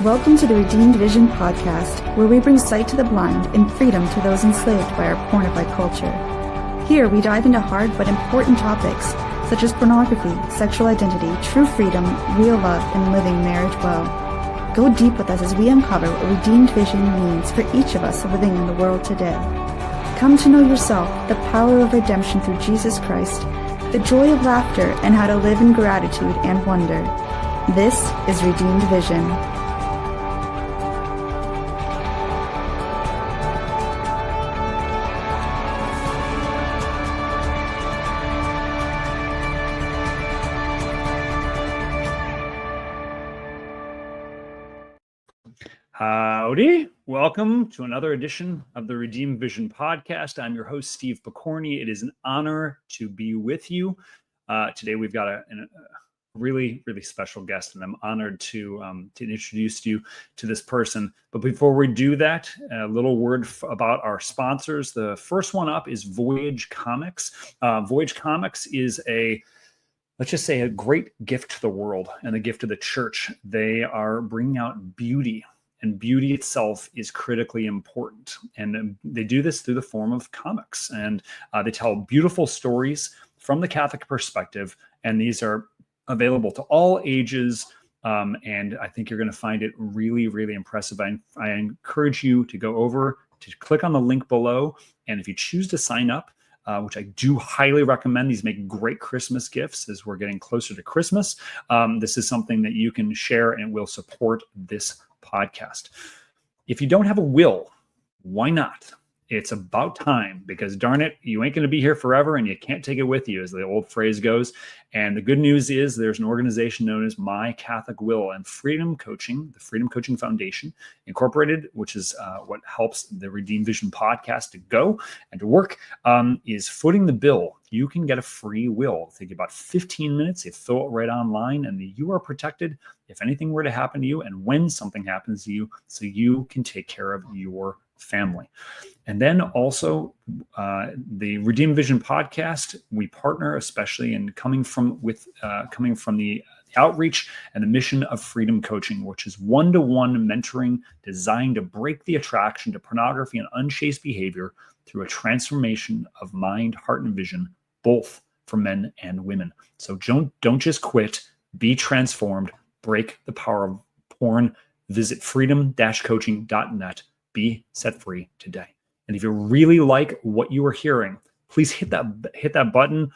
Welcome to the Redeemed Vision podcast, where we bring sight to the blind and freedom to those enslaved by our pornified culture. Here, we dive into hard but important topics, such as pornography, sexual identity, true freedom, real love, and living marriage well. Go deep with us as we uncover what redeemed vision means for each of us living in the world today. Come to know yourself, the power of redemption through Jesus Christ, the joy of laughter, and how to live in gratitude and wonder. This is Redeemed Vision. Howdy. Welcome to another edition of the Redeemed Vision podcast. I'm your host, Steve Pokorny. It is an honor to be with you. Today, we've got a really, really special guest, and I'm honored to introduce you to this person. But before we do that, a little word about our sponsors. The first one up is Voyage Comics. Voyage Comics is let's just say a great gift to the world and a gift to the church. They are bringing out beauty. And beauty itself is critically important. And they do this through the form of comics. And they tell beautiful stories from the Catholic perspective. And these are available to all ages. And I think you're going to find it really, really impressive. I encourage you to go over to click on the link below. And if you choose to sign up, which I do highly recommend, these make great Christmas gifts as we're getting closer to Christmas. This is something that you can share and will support this podcast. If you don't have a will, why not? It's about time, because darn it, you ain't going to be here forever and you can't take it with you, as the old phrase goes. And the good news is there's an organization known as My Catholic Will and Freedom Coaching, the Freedom Coaching Foundation Incorporated, which is what helps the Redeemed Vision podcast to go and to work, is footing the bill. You can get a free will. It'll take you about 15 minutes. You fill it right online, and you are protected if anything were to happen to you and when something happens to you, so you can take care of your family. And then also the Redeemed Vision podcast, we partner especially in coming from the outreach and the mission of Freedom Coaching, which is one-to-one mentoring designed to break the attraction to pornography and unchaste behavior through a transformation of mind, heart, and vision, both for men and women. So don't just quit, be transformed, break the power of porn. Visit freedom-coaching.net. Be set free today. And if you really like what you are hearing, please hit that button,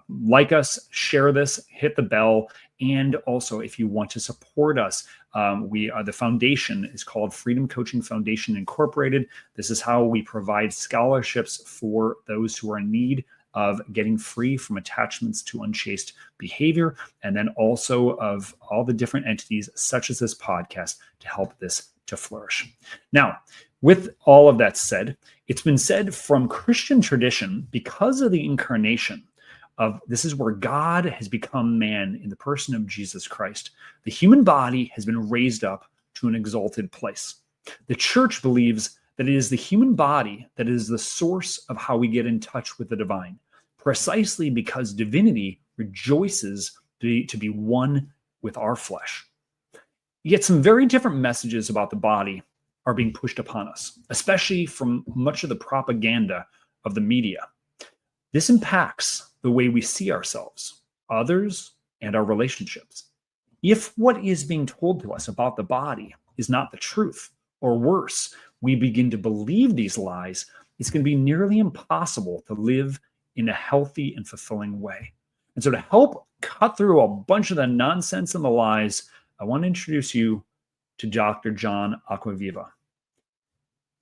like us, share this, hit the bell. And also, if you want to support us, the foundation is called Freedom Coaching Foundation Incorporated. This is how we provide scholarships for those who are in need of getting free from attachments to unchaste behavior, and then also of all the different entities such as this podcast to help this to flourish. Now, with all of that said, it's been said from Christian tradition, because of the incarnation this is where God has become man in the person of Jesus Christ, the human body has been raised up to an exalted place. The church believes that it is the human body that is the source of how we get in touch with the divine, precisely because divinity rejoices to be one with our flesh. Yet some very different messages about the body are being pushed upon us, especially from much of the propaganda of the media. This impacts the way we see ourselves, others, and our relationships. If what is being told to us about the body is not the truth, or worse, we begin to believe these lies, it's going to be nearly impossible to live in a healthy and fulfilling way. And so to help cut through a bunch of the nonsense and the lies, I want to introduce you to Dr. John Acquaviva.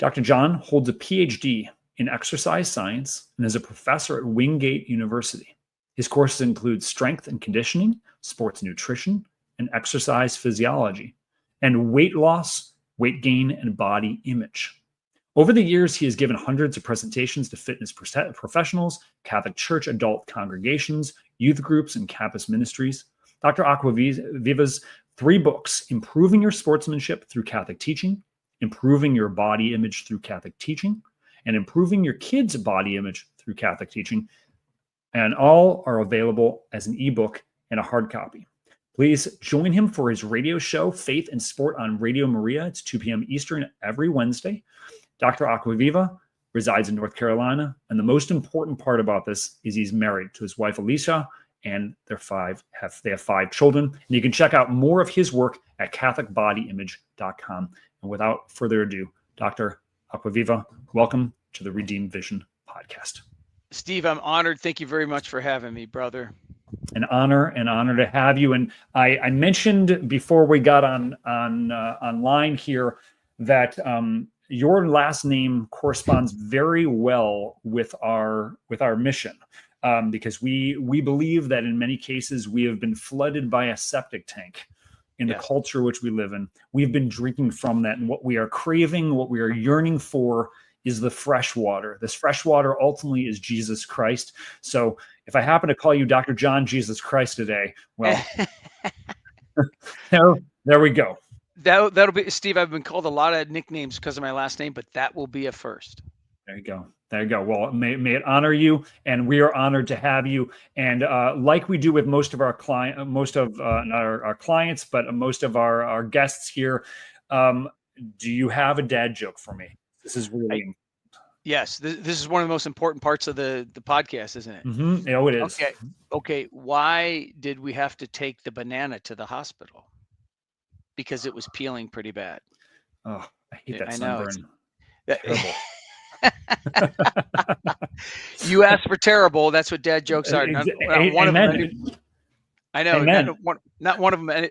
Dr. John holds a PhD in exercise science and is a professor at Wingate University. His courses include strength and conditioning, sports nutrition, and exercise physiology, and weight loss, weight gain, and body image. Over the years, he has given hundreds of presentations to fitness professionals, Catholic Church adult congregations, youth groups, and campus ministries. Dr. Acquaviva's 3 books, Improving Your Sportsmanship Through Catholic Teaching, Improving Your Body Image Through Catholic Teaching, and Improving Your Kids' Body Image Through Catholic Teaching, and all are available as an ebook and a hard copy. Please join him for his radio show, Faith and Sport on Radio Maria. It's 2 p.m. Eastern every Wednesday. Dr. Acquaviva resides in North Carolina. And the most important part about this is he's married to his wife, Alecia, and they have 5 children. And you can check out more of his work at catholicbodyimage.com. And without further ado, Dr. Acquaviva, welcome to the Redeemed Vision podcast. Steve, I'm honored. Thank you very much for having me, brother. An honor to have you. And I mentioned before we got online here that your last name corresponds very well with our mission, because we believe that in many cases we have been flooded by a septic tank in the culture which we live in. We've been drinking from that, and what we are craving, what we are yearning for, is the fresh water. This fresh water ultimately is Jesus Christ. So if I happen to call you Dr. John Jesus Christ today, well, there we go. That'll be, Steve, I've been called a lot of nicknames because of my last name, but that will be a first. There you go. Well, may it honor you, and we are honored to have you. And like we do with most of our clients, but most of our guests here, do you have a dad joke for me? This is really yes. This is one of the most important parts of the podcast, isn't it? Mm-hmm. It is. Okay. Why did we have to take the banana to the hospital? Because it was peeling pretty bad. Oh, I hate that sunburn. Terrible. You asked for terrible. That's what dad jokes are. Not one of them. I know. Not one of them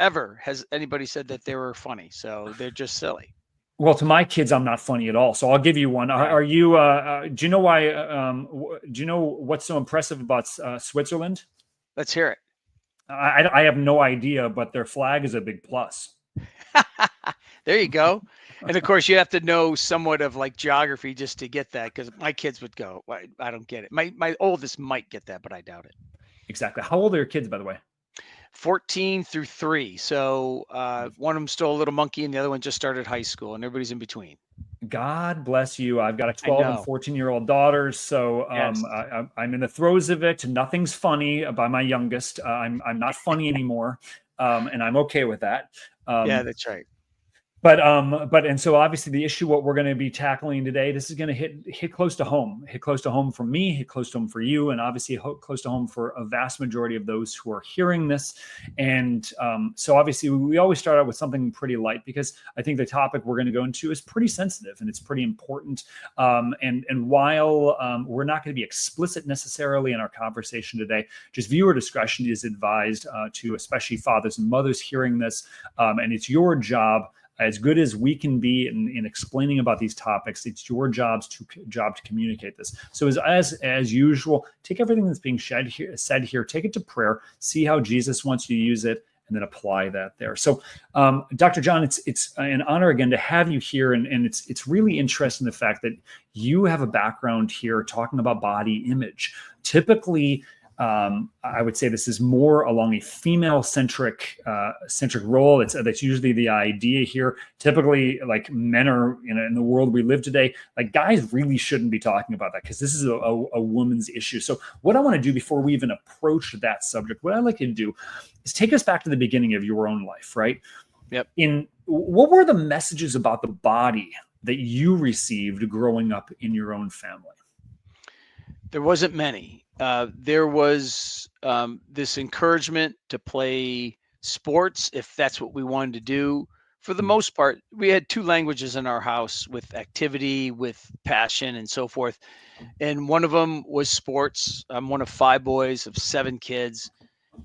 ever has anybody said that they were funny. So they're just silly. Well, to my kids, I'm not funny at all. So I'll give you one. Are you? Do you know why? Do you know what's so impressive about Switzerland? Let's hear it. I have no idea, but their flag is a big plus. There you go. And of course, you have to know somewhat of like geography just to get that, because my kids would go, I don't get it. My oldest might get that, but I doubt it. Exactly. How old are your kids, by the way? 14 through 3. So one of them still a little monkey, and the other one just started high school, and everybody's in between. God bless you. I've got a 12 and 14-year-old daughters, so yes. I'm in the throes of it. Nothing's funny by my youngest. I'm not funny anymore, and I'm okay with that. Yeah, that's right. And so obviously the issue, what we're going to be tackling today, this is going to hit close to home for me, hit close to home for you, and obviously close to home for a vast majority of those who are hearing this. And so obviously we always start out with something pretty light, because I think the topic we're going to go into is pretty sensitive and it's pretty important. And while we're not going to be explicit necessarily in our conversation today, just viewer discretion is advised to especially fathers and mothers hearing this. And it's your job, as good as we can be in explaining about these topics, it's your job to communicate this. So as usual, take everything that's being said here, take it to prayer, see how Jesus wants you to use it, and then apply that there. So, Dr. John, it's an honor again to have you here, and it's really interesting the fact that you have a background here talking about body image. Typically, I would say this is more along a female-centric role. That's usually the idea here. Typically, like men are in the world we live today, like guys really shouldn't be talking about that, because this is a woman's issue. So what I want to do before we even approach that subject, what I'd like you to do is take us back to the beginning of your own life, right? Yep. What were the messages about the body that you received growing up in your own family? There wasn't many. There was this encouragement to play sports if that's what we wanted to do. For the most part, we had 2 languages in our house, with activity, with passion, and so forth. And one of them was sports. I'm one of 5 boys of 7 kids,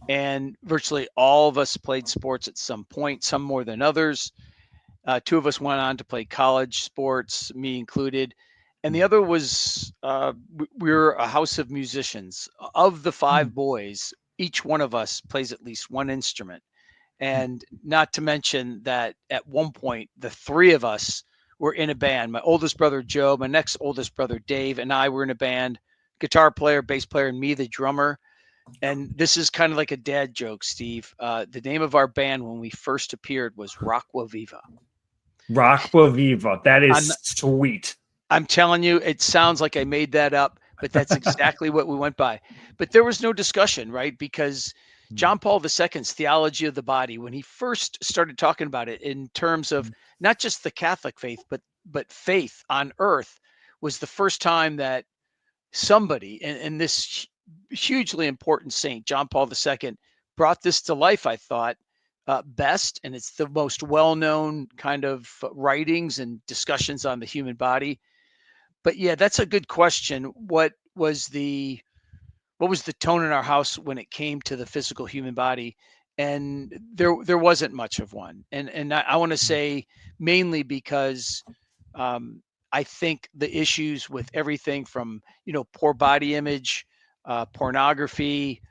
and virtually all of us played sports at some point, some more than others. 2 of us went on to play college sports, me included. And the other was, we're a house of musicians. Of the 5 boys, each one of us plays at least one instrument. And not to mention that at one point, the 3 of us were in a band. My oldest brother, Joe, my next oldest brother, Dave, and I were in a band, guitar player, bass player, and me, the drummer. And this is kind of like a dad joke, Steve. The name of our band when we first appeared was Acquaviva. Acquaviva. That is sweet. I'm telling you, it sounds like I made that up, but that's exactly what we went by. But there was no discussion, right? Because John Paul II's theology of the body, when he first started talking about it in terms of not just the Catholic faith, but faith on earth, was the first time that somebody, and this hugely important saint, John Paul II, brought this to life, I thought, best. And it's the most well-known kind of writings and discussions on the human body. But yeah, that's a good question. What was the tone in our house when it came to the physical human body? And there wasn't much of one. And I want to say mainly because I think the issues with everything from, poor body image, pornography,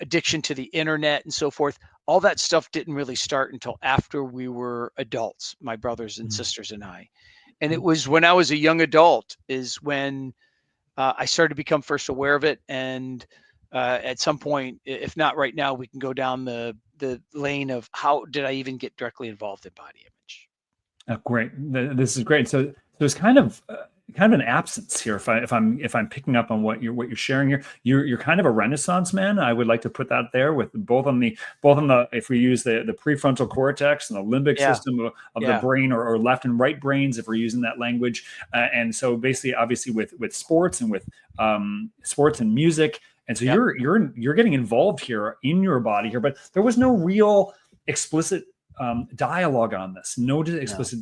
addiction to the internet and so forth, all that stuff didn't really start until after we were adults, my brothers and sisters and I. And it was when I was a young adult is when I started to become first aware of it. And at some point, if not right now, we can go down the lane of how did I even get directly involved in body image. Oh, great. This is great. So there's kind of an absence here. If I'm picking up on what you're sharing here, you're kind of a Renaissance man. I would like to put that there with both on the if we use the prefrontal cortex and the limbic system of the brain, or left and right brains, if we're using that language. And so basically, obviously with sports and with sports and music. And so you're getting involved here in your body here, but there was no real explicit dialogue on this, no explicit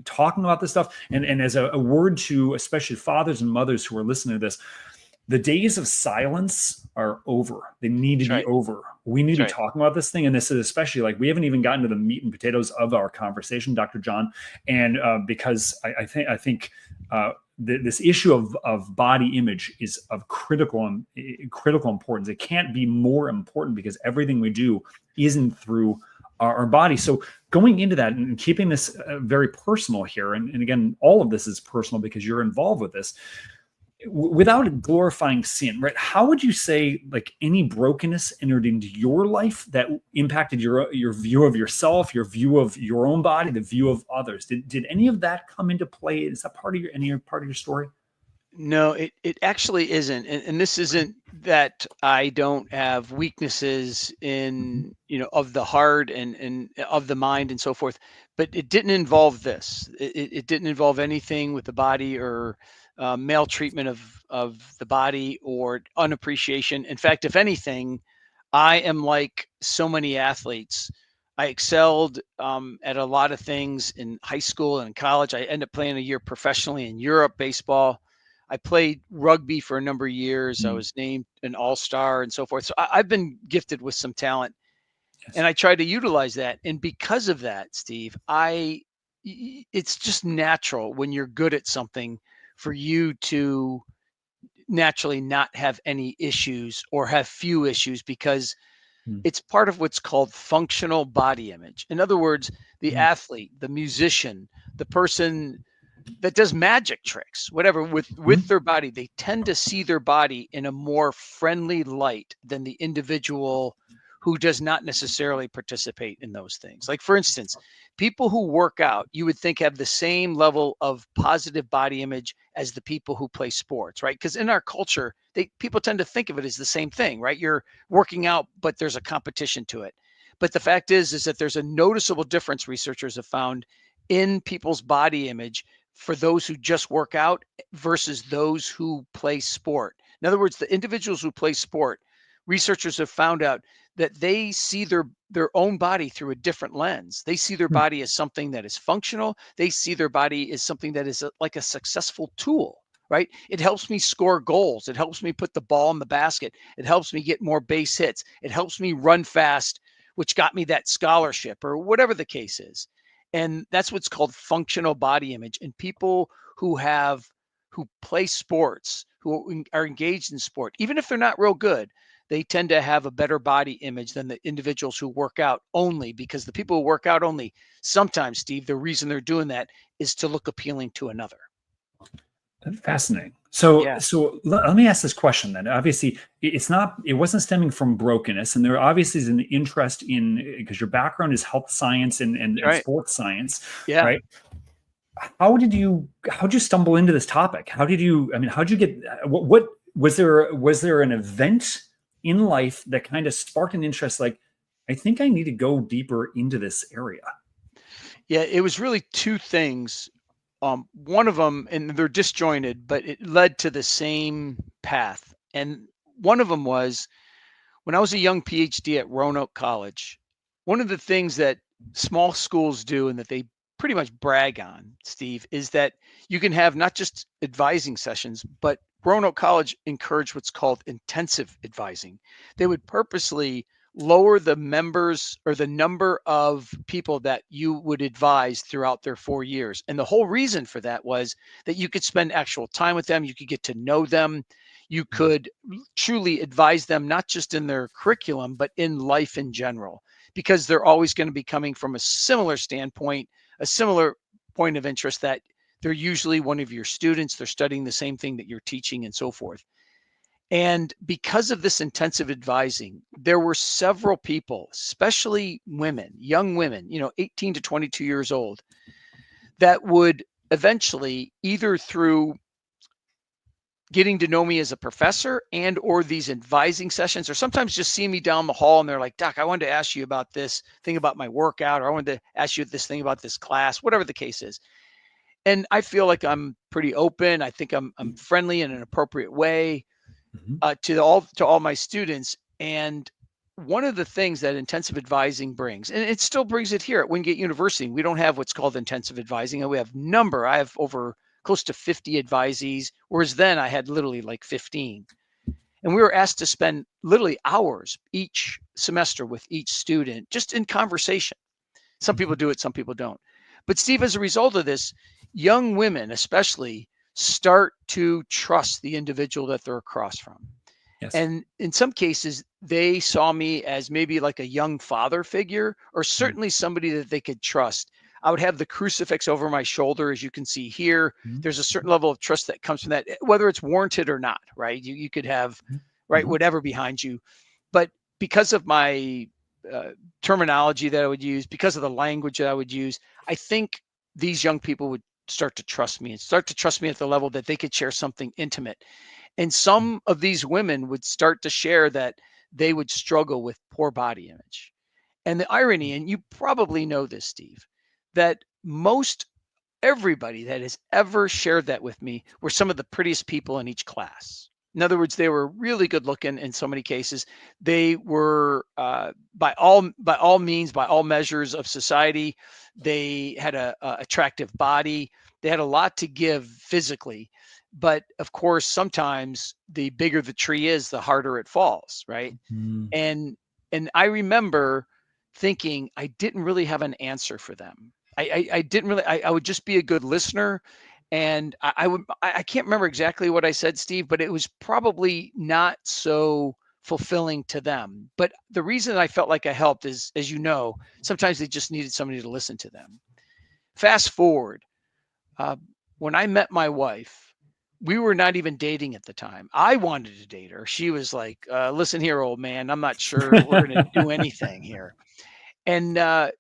talking about this stuff. And as a word to especially fathers and mothers who are listening to this, the days of silence are over. They need to be over. We need to be talking about this thing. And this is especially we haven't even gotten to the meat and potatoes of our conversation, Dr. John. And because I think this issue of body image is of critical importance. It can't be more important because everything we do isn't through our body. So going into that and keeping this very personal here, and again, all of this is personal because you're involved with this, without glorifying sin, right? How would you say any brokenness entered into your life that impacted your view of yourself, your view of your own body, the view of others? Did any of that come into play? Is that part of your story? No, it actually isn't. And this isn't that I don't have weaknesses in, of the heart and of the mind and so forth, but it didn't involve this. It didn't involve anything with the body or maltreatment of the body or unappreciation. In fact, if anything, I am like so many athletes. I excelled at a lot of things in high school and in college. I ended up playing a year professionally in Europe, baseball. I played rugby for a number of years. I was named an all-star and so forth. So I've been gifted with some talent, and I try to utilize that. And because of that, Steve, it's just natural when you're good at something for you to naturally not have any issues or have few issues, because it's part of what's called functional body image. In other words, the athlete, the musician, the person that does magic tricks, whatever, with their body, they tend to see their body in a more friendly light than the individual who does not necessarily participate in those things. Like, for instance, people who work out, you would think have the same level of positive body image as the people who play sports, right? Because in our culture, people tend to think of it as the same thing, right? You're working out, but there's a competition to it. But the fact is that there's a noticeable difference, researchers have found, in people's body image for those who just work out versus those who play sport. In other words, the individuals who play sport, researchers have found out that they see their own body through a different lens. They see their body as something that is functional. They see their body as something that is like a successful tool, right? It helps me score goals. It helps me put the ball in the basket. It helps me get more base hits. It helps me run fast, which got me that scholarship or whatever the case is. And that's what's called functional body image. And people who play sports, who are engaged in sport, even if they're not real good, they tend to have a better body image than the individuals who work out only, because the people who work out only, sometimes, Steve, the reason they're doing that is to look appealing to another. Fascinating. So let me ask this question then. Obviously, it wasn't stemming from brokenness, and there obviously is an interest in, because your background is health science and sports science, right? How'd you stumble into this topic? How'd you get, what was there an event in life that kind of sparked an interest? Like, I think I need to go deeper into this area. Yeah, it was really two things. One of them, and they're disjointed, but it led to the same path. And one of them was when I was a young PhD at Roanoke College. One of the things that small schools do and that they pretty much brag on, Steve, is that you can have not just advising sessions, but Roanoke College encouraged what's called intensive advising. They would purposely lower the members or the number of people that you would advise throughout their 4 years. And the whole reason for that was that you could spend actual time with them, you could get to know them, you could truly advise them, not just in their curriculum, but in life in general, because they're always going to be coming from a similar standpoint, a similar point of interest, that they're usually one of your students, they're studying the same thing that you're teaching and so forth. And because of this intensive advising, there were several people, especially women, young women, 18 to 22 years old, that would eventually, either through getting to know me as a professor and or these advising sessions, or sometimes just see me down the hall and they're like, Doc, I wanted to ask you about this thing about my workout, or I wanted to ask you this thing about this class, whatever the case is. And I feel like I'm pretty open. I think I'm friendly in an appropriate way to all my students. And one of the things that intensive advising brings, and it still brings it here at Wingate University, we don't have what's called intensive advising. I have over close to 50 advisees, whereas then I had literally like 15. And we were asked to spend literally hours each semester with each student, just in conversation. Some people do it, some people don't. But Steve, as a result of this, young women especially start to trust the individual that they're across from. Yes. And in some cases, they saw me as maybe like a young father figure, or certainly somebody that they could trust. I would have the crucifix over my shoulder, as you can see here. There's a certain level of trust that comes from that, whether it's warranted or not, right? You could have, right, whatever behind you. But because of my terminology that I would use, because of the language that I would use, I think these young people would start to trust me at the level that they could share something intimate. And some of these women would start to share that they would struggle with poor body image. And the irony, and you probably know this, Steve, that most everybody that has ever shared that with me were some of the prettiest people in each class. In other words, they were really good looking in so many cases. They were, by all means, by all measures of society, they had a attractive body. They had a lot to give physically. But of course, sometimes the bigger the tree is, the harder it falls, right? And I remember thinking I didn't really have an answer for them. I didn't really, I would just be a good listener. And I can't remember exactly what I said, Steve, but it was probably not so fulfilling to them. But the reason I felt like I helped is, as you know, sometimes they just needed somebody to listen to them. Fast forward, when I met my wife, we were not even dating at the time. I wanted to date her. She was like, listen here, old man, I'm not sure we're going to do anything here. And I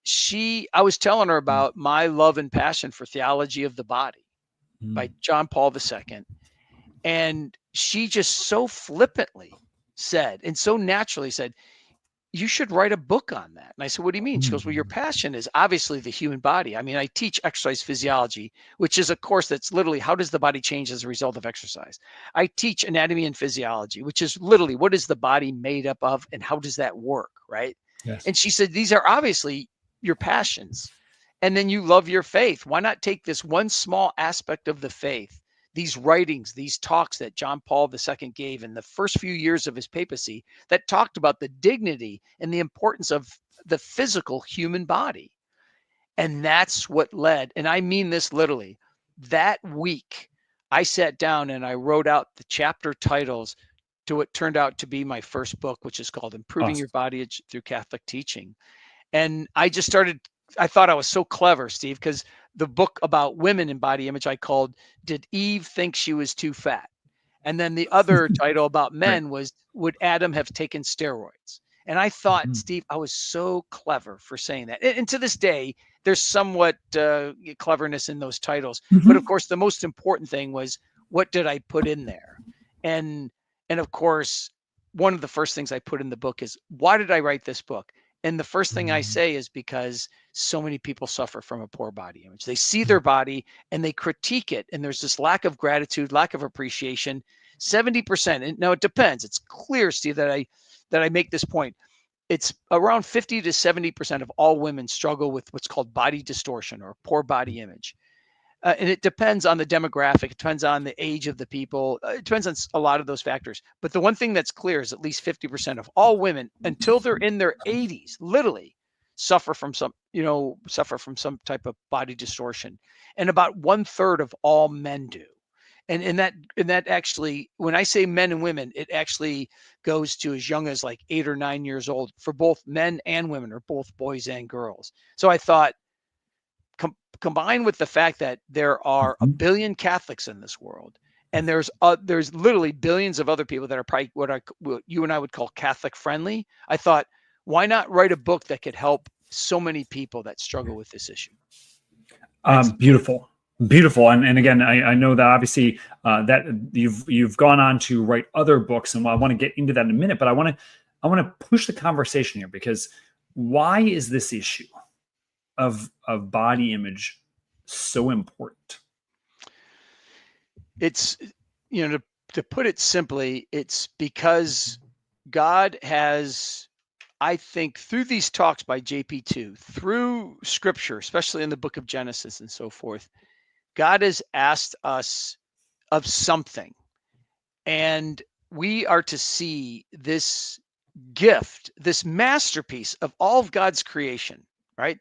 was telling her about my love and passion for theology of the body by John Paul II. And she just so flippantly said, and so naturally said, you should write a book on that. And I said, what do you mean? She goes, well, your passion is obviously the human body. I mean, I teach exercise physiology, which is a course that's literally how does the body change as a result of exercise? I teach anatomy and physiology, which is literally what is the body made up of and how does that work, right? Yes. And she said, these are obviously your passions. And then you love your faith. Why not take this one small aspect of the faith, these writings, these talks that John Paul II gave in the first few years of his papacy that talked about the dignity and the importance of the physical human body. And that's what led, and I mean this literally, that week, I sat down and I wrote out the chapter titles to what turned out to be my first book, which is called Improving Your Body Through Catholic Teaching. And I just started, I thought I was so clever, Steve, because the book about women in body image I called Did Eve Think She Was Too Fat? And then the other title about men was Would Adam Have Taken Steroids? And I thought, Steve, I was so clever for saying that. And to this day, there's somewhat cleverness in those titles. But of course, the most important thing was, what did I put in there? And of course, one of the first things I put in the book is, why did I write this book? And the first thing I say is because so many people suffer from a poor body image. They see their body and they critique it. And there's this lack of gratitude, lack of appreciation. 70%. And now it depends. It's clear, Steve, that I make this point. It's around 50 to 70% of all women struggle with what's called body distortion or poor body image. And it depends on the demographic. It depends on the age of the people. It depends on a lot of those factors. But the one thing that's clear is at least 50% of all women, until they're in their 80s, literally suffer from some type of body distortion. And about 1/3 of all men do. And that actually, when I say men and women, it actually goes to as young as like 8 or 9 years old for both men and women, or both boys and girls. So I thought, combined with the fact that there are a billion Catholics in this world, and there's literally billions of other people that are probably what you and I would call Catholic friendly, I thought, why not write a book that could help so many people that struggle with this issue? Beautiful. And again, I know that obviously that you've gone on to write other books, and I want to get into that in a minute, but I want to push the conversation here, because why is this issue of body image so important? It's, to put it simply, it's because God has, I think, through these talks by JP2, through scripture, especially in the book of Genesis and so forth, God has asked us of something, and we are to see this gift, this masterpiece of all of God's creation, right,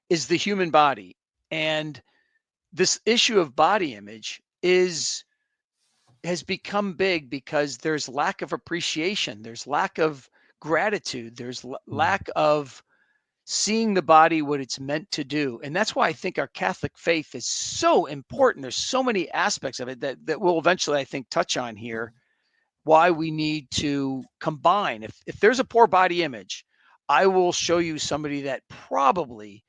is the human body. And this issue of body image has become big because there's lack of appreciation, there's lack of gratitude, there's lack of seeing the body what it's meant to do. And that's why I think our Catholic faith is so important. There's so many aspects of it that we'll eventually, I think, touch on here, why we need to combine. If there's a poor body image, I will show you somebody that probably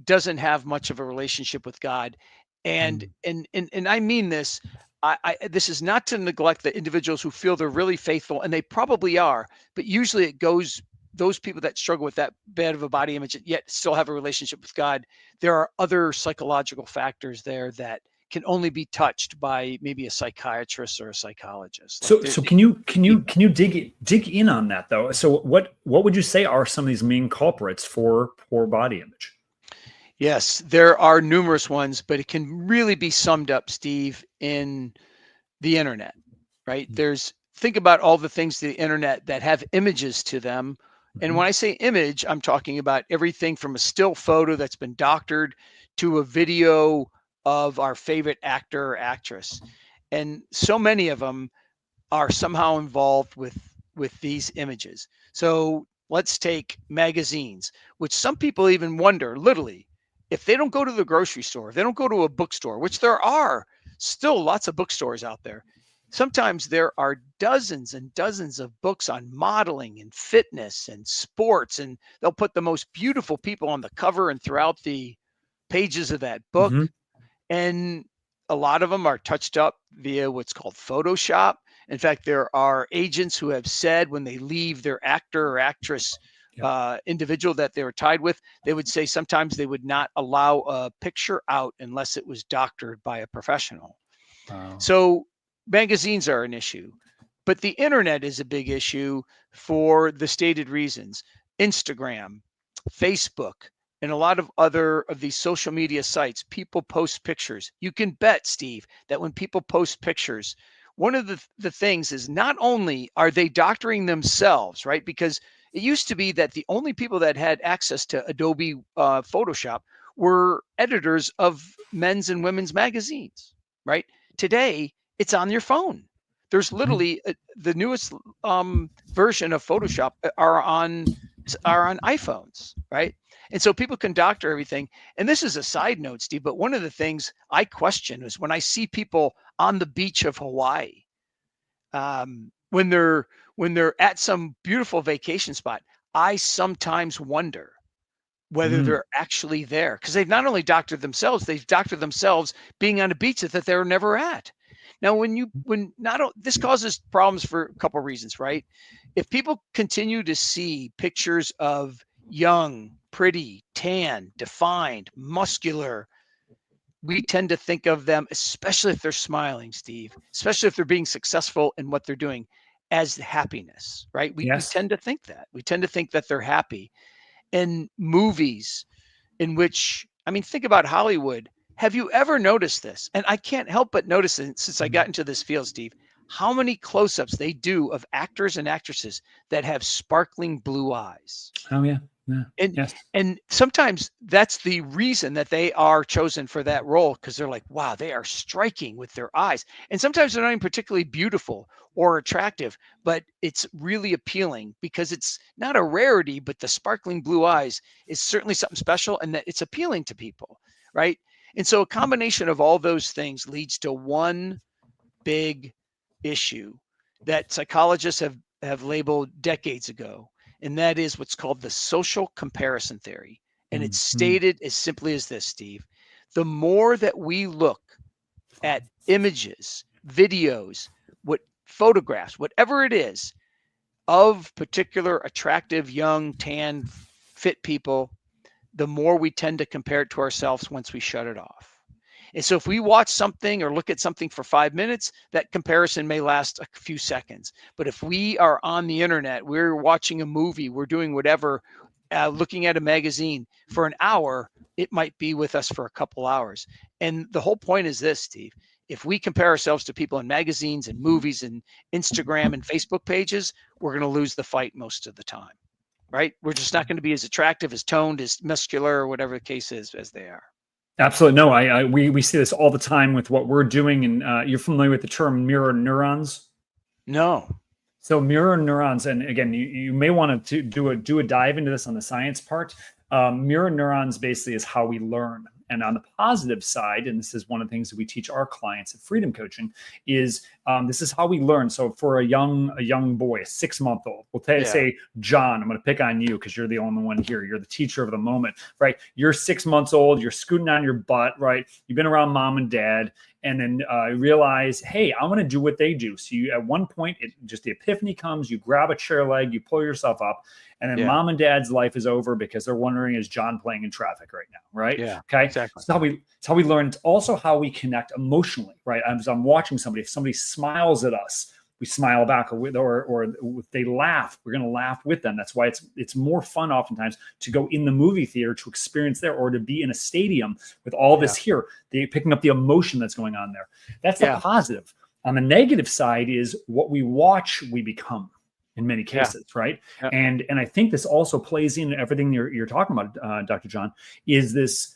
doesn't have much of a relationship with God. And I mean this, this is not to neglect the individuals who feel they're really faithful, and they probably are, but usually it goes, those people that struggle with that bad of a body image yet still have a relationship with God, there are other psychological factors there that can only be touched by maybe a psychiatrist or a psychologist. So can you dig in on that though? So what would you say are some of these main culprits for poor body image? Yes, there are numerous ones, but it can really be summed up, Steve, in the internet, right? Think about all the things to the internet that have images to them. And when I say image, I'm talking about everything from a still photo that's been doctored to a video of our favorite actor or actress. And so many of them are somehow involved with these images. So let's take magazines, which some people even wonder, literally, if they don't go to the grocery store, if they don't go to a bookstore, which there are still lots of bookstores out there, sometimes there are dozens and dozens of books on modeling and fitness and sports, and they'll put the most beautiful people on the cover and throughout the pages of that book. And a lot of them are touched up via what's called Photoshop. In fact, there are agents who have said when they leave their actor or actress individual that they were tied with, they would say sometimes they would not allow a picture out unless it was doctored by a professional. Wow. So magazines are an issue, but the internet is a big issue for the stated reasons. Instagram, Facebook, and a lot of other of these social media sites, people post pictures. You can bet, Steve, that when people post pictures, one of the things is not only are they doctoring themselves, right? Because it used to be that the only people that had access to Adobe Photoshop were editors of men's and women's magazines, right? Today, it's on your phone. There's literally the newest version of Photoshop are on iPhones, right? And so people can doctor everything. And this is a side note, Steve, but one of the things I question is when I see people on the beach of Hawaii, when they're at some beautiful vacation spot, I sometimes wonder whether they're actually there, because they've not only doctored themselves, they've doctored themselves being on a beach that they were never at. Now, this causes problems for a couple of reasons, right? If people continue to see pictures of young, pretty, tan, defined, muscular, we tend to think of them, especially if they're smiling, Steve, especially if they're being successful in what they're doing, as happiness, right? We Yes. tend to think that. We tend to think that they're happy. And movies in which, I mean, think about Hollywood. Have you ever noticed this? And I can't help but notice it since I got into this field, Steve, how many close-ups they do of actors and actresses that have sparkling blue eyes. Oh yeah. Yeah. And Yes. and sometimes that's the reason that they are chosen for that role, because they're like, wow, they are striking with their eyes. And sometimes they're not even particularly beautiful or attractive, but it's really appealing because it's not a rarity, but the sparkling blue eyes is certainly something special, and that it's appealing to people, right? And so a combination of all those things leads to one big issue that psychologists have labeled decades ago, and that is what's called the social comparison theory. And it's stated as simply as this, Steve: the more that we look at images, videos, photographs, whatever it is, of particular attractive, young, tan, fit people, the more we tend to compare it to ourselves once we shut it off. And so if we watch something or look at something for 5 minutes, that comparison may last a few seconds. But if we are on the internet, we're watching a movie, we're doing whatever, looking at a magazine for an hour, it might be with us for a couple hours. And the whole point is this, Steve: if we compare ourselves to people in magazines and movies and Instagram and Facebook pages, we're going to lose the fight most of the time, right? We're just not going to be as attractive, as toned, as muscular, or whatever the case is, as they are. Absolutely. No, we see this all the time with what we're doing. And you're familiar with the term mirror neurons? No. So mirror neurons, and again, you may want to do a dive into this on the science part. Mirror neurons basically is how we learn. And on the positive side, and this is one of the things that we teach our clients at Freedom Coaching, is this is how we learn. So for a young boy, a 6-month-old, we'll say, John, I'm going to pick on you because you're the only one here. You're the teacher of the moment, right? You're 6 months old. You're scooting on your butt, right? You've been around mom and dad, and then realize, hey, I want to do what they do. So you, at one point, the epiphany comes. You grab a chair leg, you pull yourself up, and then mom and dad's life is over because they're wondering, is John playing in traffic right now, right? Yeah, okay. Exactly. It's how we learn. It's also how we connect emotionally, right? As I'm watching somebody, if somebody smiles at us, we smile back, or if they laugh, we're going to laugh with them. That's why it's more fun oftentimes to go in the movie theater to experience there, or to be in a stadium with all this here, picking up the emotion that's going on there. That's the positive. On the negative side is what we watch, we become. In many cases, right? Yeah. And I think this also plays in everything you're talking about, Dr. John, is this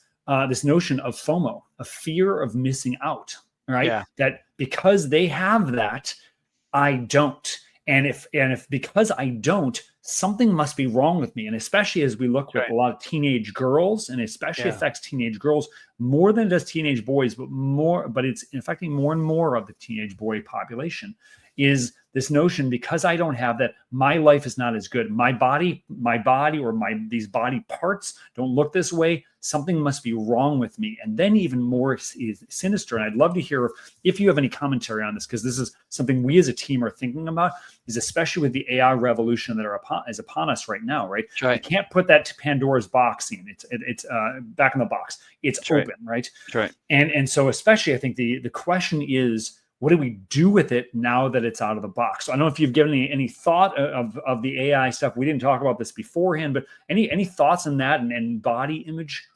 notion of FOMO, a fear of missing out, right? Yeah. That because they have that, I don't. And if because I don't, something must be wrong with me. And especially as we look with a lot of teenage girls, and especially affects teenage girls more than it does teenage boys, but it's affecting more and more of the teenage boy population, is this notion, because I don't have that, my life is not as good. My body, or these body parts don't look this way. Something must be wrong with me. And then even more sinister. And I'd love to hear if you have any commentary on this, because this is something we as a team are thinking about, is especially with the AI revolution that is upon us right now, right? You can't put that to Pandora's box scene. It's back in the box. It's open, right? And so especially, I think the question is, what do we do with it now that it's out of the box? So I don't know if you've given any thought of the AI stuff. We didn't talk about this beforehand, but any thoughts on that and body image?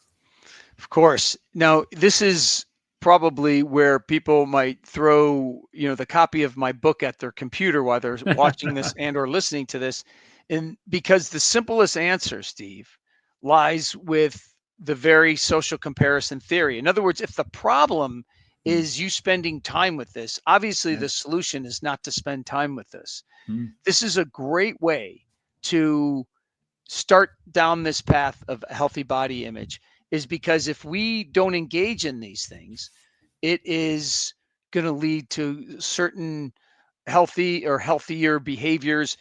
Of course. Now, this is probably where people might throw, the copy of my book at their computer while they're watching this and or listening to this. And because the simplest answer, Steve, lies with the very social comparison theory. In other words, if the problem is you spending time with this, obviously the solution is not to spend time with this. This is a great way to start down this path of a healthy body image, is because if we don't engage in these things, it is going to lead to certain healthy or healthier behaviors,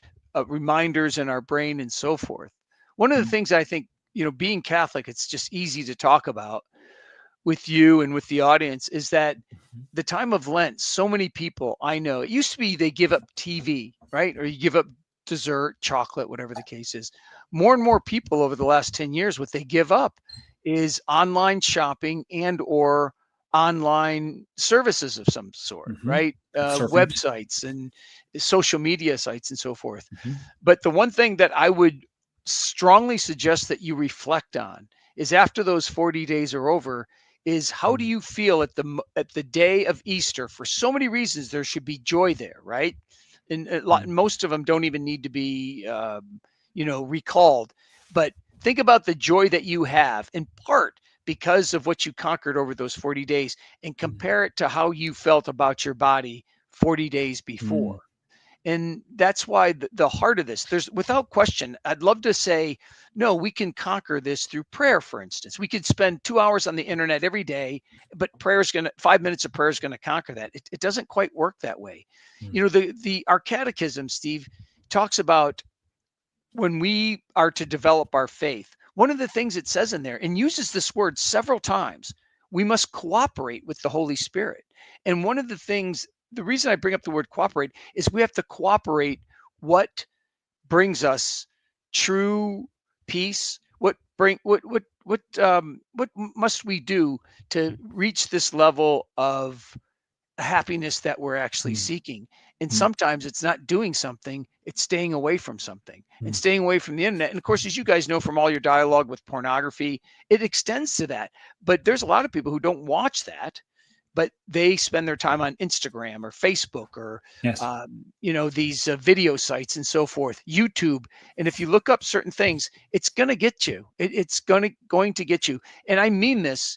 reminders in our brain, and so forth. One of the things I think, being Catholic, it's just easy to talk about. with you and with the audience is that the time of Lent, so many people I know, it used to be they give up TV, right? Or you give up dessert, chocolate, whatever the case is. More and more people over the last 10 years, what they give up is online shopping and or online services of some sort, right? Surfing. Websites and social media sites and so forth. Mm-hmm. But the one thing that I would strongly suggest that you reflect on is after those 40 days are over, is how do you feel at the day of Easter? For so many reasons, there should be joy there, right? And most of them don't even need to be, recalled. But think about the joy that you have, in part because of what you conquered over those 40 days, and compare it to how you felt about your body 40 days before. And that's why the heart of this, there's without question, I'd love to say, no, we can conquer this through prayer, for instance. We could spend 2 hours on the internet every day, but 5 minutes of prayer is going to conquer that. It doesn't quite work that way. Our catechism, Steve, talks about when we are to develop our faith. One of the things it says in there, and uses this word several times, we must cooperate with the Holy Spirit. And one of the things, the reason I bring up the word cooperate is we have to cooperate what brings us true peace. What must we do to reach this level of happiness that we're actually seeking? And sometimes it's not doing something, it's staying away from something and staying away from the internet. And of course, as you guys know from all your dialogue with pornography, it extends to that. But there's a lot of people who don't watch that, but they spend their time on Instagram or Facebook or, these video sites and so forth, YouTube. And if you look up certain things, it's going to get you. It's going to get you. And I mean this,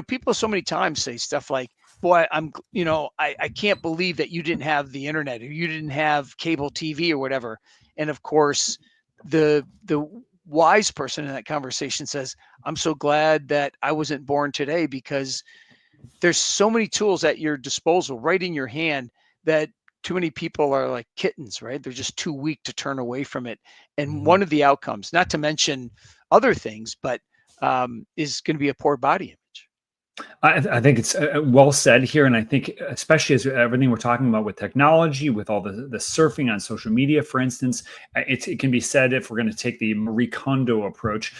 people so many times say stuff like, boy, I can't believe that you didn't have the internet or you didn't have cable TV or whatever. And of course, the wise person in that conversation says, I'm so glad that I wasn't born today, because there's so many tools at your disposal right in your hand that too many people are like kittens, right? They're just too weak to turn away from it. And one of the outcomes, not to mention other things, but is going to be a poor body image. I think it's well said here. And I think especially as everything we're talking about with technology, with all the surfing on social media, for instance, it can be said, if we're going to take the Marie Kondo approach,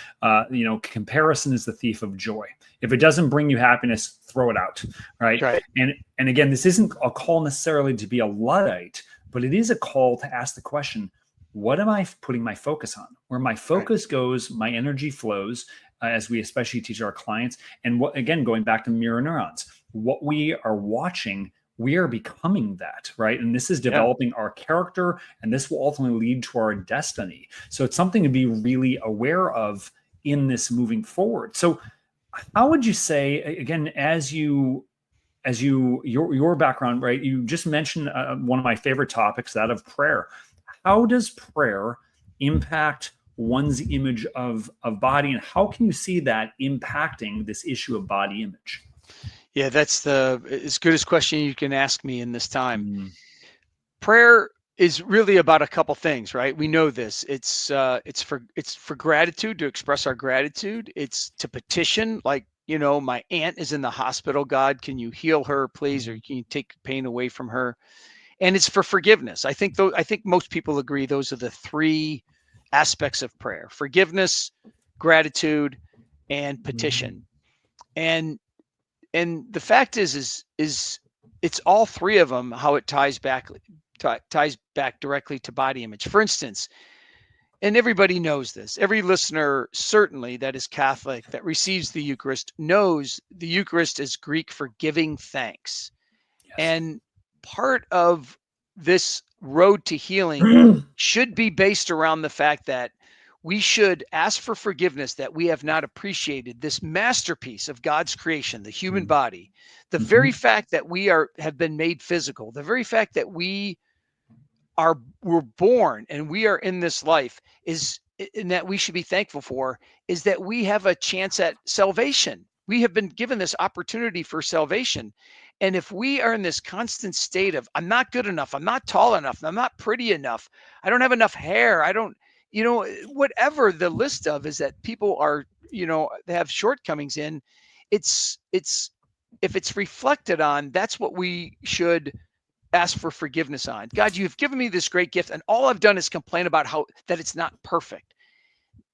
comparison is the thief of joy. If it doesn't bring you happiness, throw it out, right? And again, this isn't a call necessarily to be a Luddite, but it is a call to ask the question, what am I putting my focus on? Where my focus goes, my energy flows, as we especially teach our clients. And again, going back to mirror neurons, what we are watching, we are becoming that, right? And this is developing our character, and this will ultimately lead to our destiny. So it's something to be really aware of in this moving forward. So how would you say, again, your background, right? You just mentioned one of my favorite topics, that of prayer. How does prayer impact one's image of body, and how can you see that impacting this issue of body image? Yeah, that's as good as question you can ask me in this time. Prayer is really about a couple things, right? We know this. It's for gratitude, to express our gratitude. It's to petition, like, my aunt is in the hospital. God, can you heal her, please, or can you take pain away from her? And it's for forgiveness. I think most people agree those are the three aspects of prayer: forgiveness, gratitude, and petition. And the fact is it's all three of them, how it ties back directly to body image. For instance, and everybody knows this, every listener certainly that is Catholic, that receives the Eucharist, knows the Eucharist is Greek for giving thanks. And part of this road to healing should be based around the fact that we should ask for forgiveness that we have not appreciated this masterpiece of God's creation, the human body. The very fact that we have been made physical, the very fact that we're born and we are in this life and that we should be thankful for, is that we have a chance at salvation. We have been given this opportunity for salvation. And if we are in this constant state of, I'm not good enough, I'm not tall enough, I'm not pretty enough, I don't have enough hair, I don't, whatever the list of is that people are, they have shortcomings in, if it's reflected on, that's what we should ask for forgiveness on. God, you've given me this great gift, and all I've done is complain about how that it's not perfect.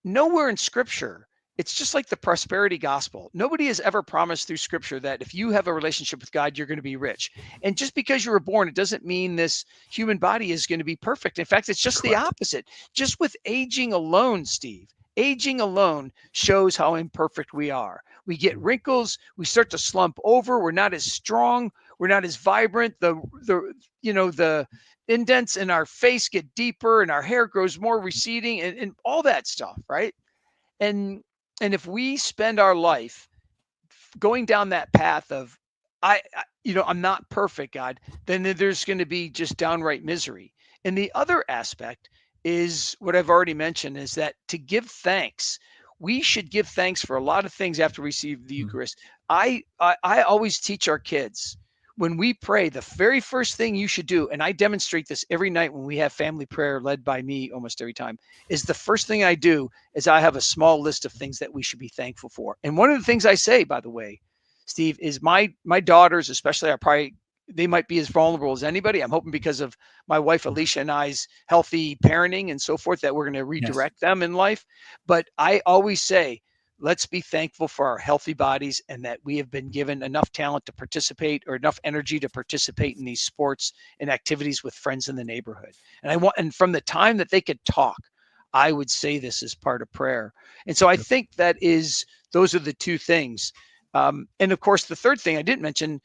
Nowhere in Scripture, it's just like the prosperity gospel. Nobody has ever promised through Scripture that if you have a relationship with God, you're going to be rich. And just because you were born, it doesn't mean this human body is going to be perfect. In fact, it's just the opposite. Just with aging alone, Steve, aging alone shows how imperfect we are. We get wrinkles, we start to slump over, we're not as strong, we're not as vibrant. The indents in our face get deeper and our hair grows more receding and all that stuff, right? And if we spend our life going down that path of I'm not perfect, God, then there's going to be just downright misery. And the other aspect is what I've already mentioned, is that to give thanks. We should give thanks for a lot of things after we receive the Eucharist. I always teach our kids, when we pray, the very first thing you should do, and I demonstrate this every night when we have family prayer led by me almost every time, is the first thing I do is I have a small list of things that we should be thankful for. And one of the things I say, by the way, Steve, is my daughters, especially, they might be as vulnerable as anybody. I'm hoping because of my wife, Alecia, and I's healthy parenting and so forth, that we're going to redirect them in life. But I always say, let's be thankful for our healthy bodies and that we have been given enough talent to participate, or enough energy to participate in these sports and activities with friends in the neighborhood. And from the time that they could talk, I would say this as part of prayer. And so I think those are the two things. And of course, the third thing I didn't mention,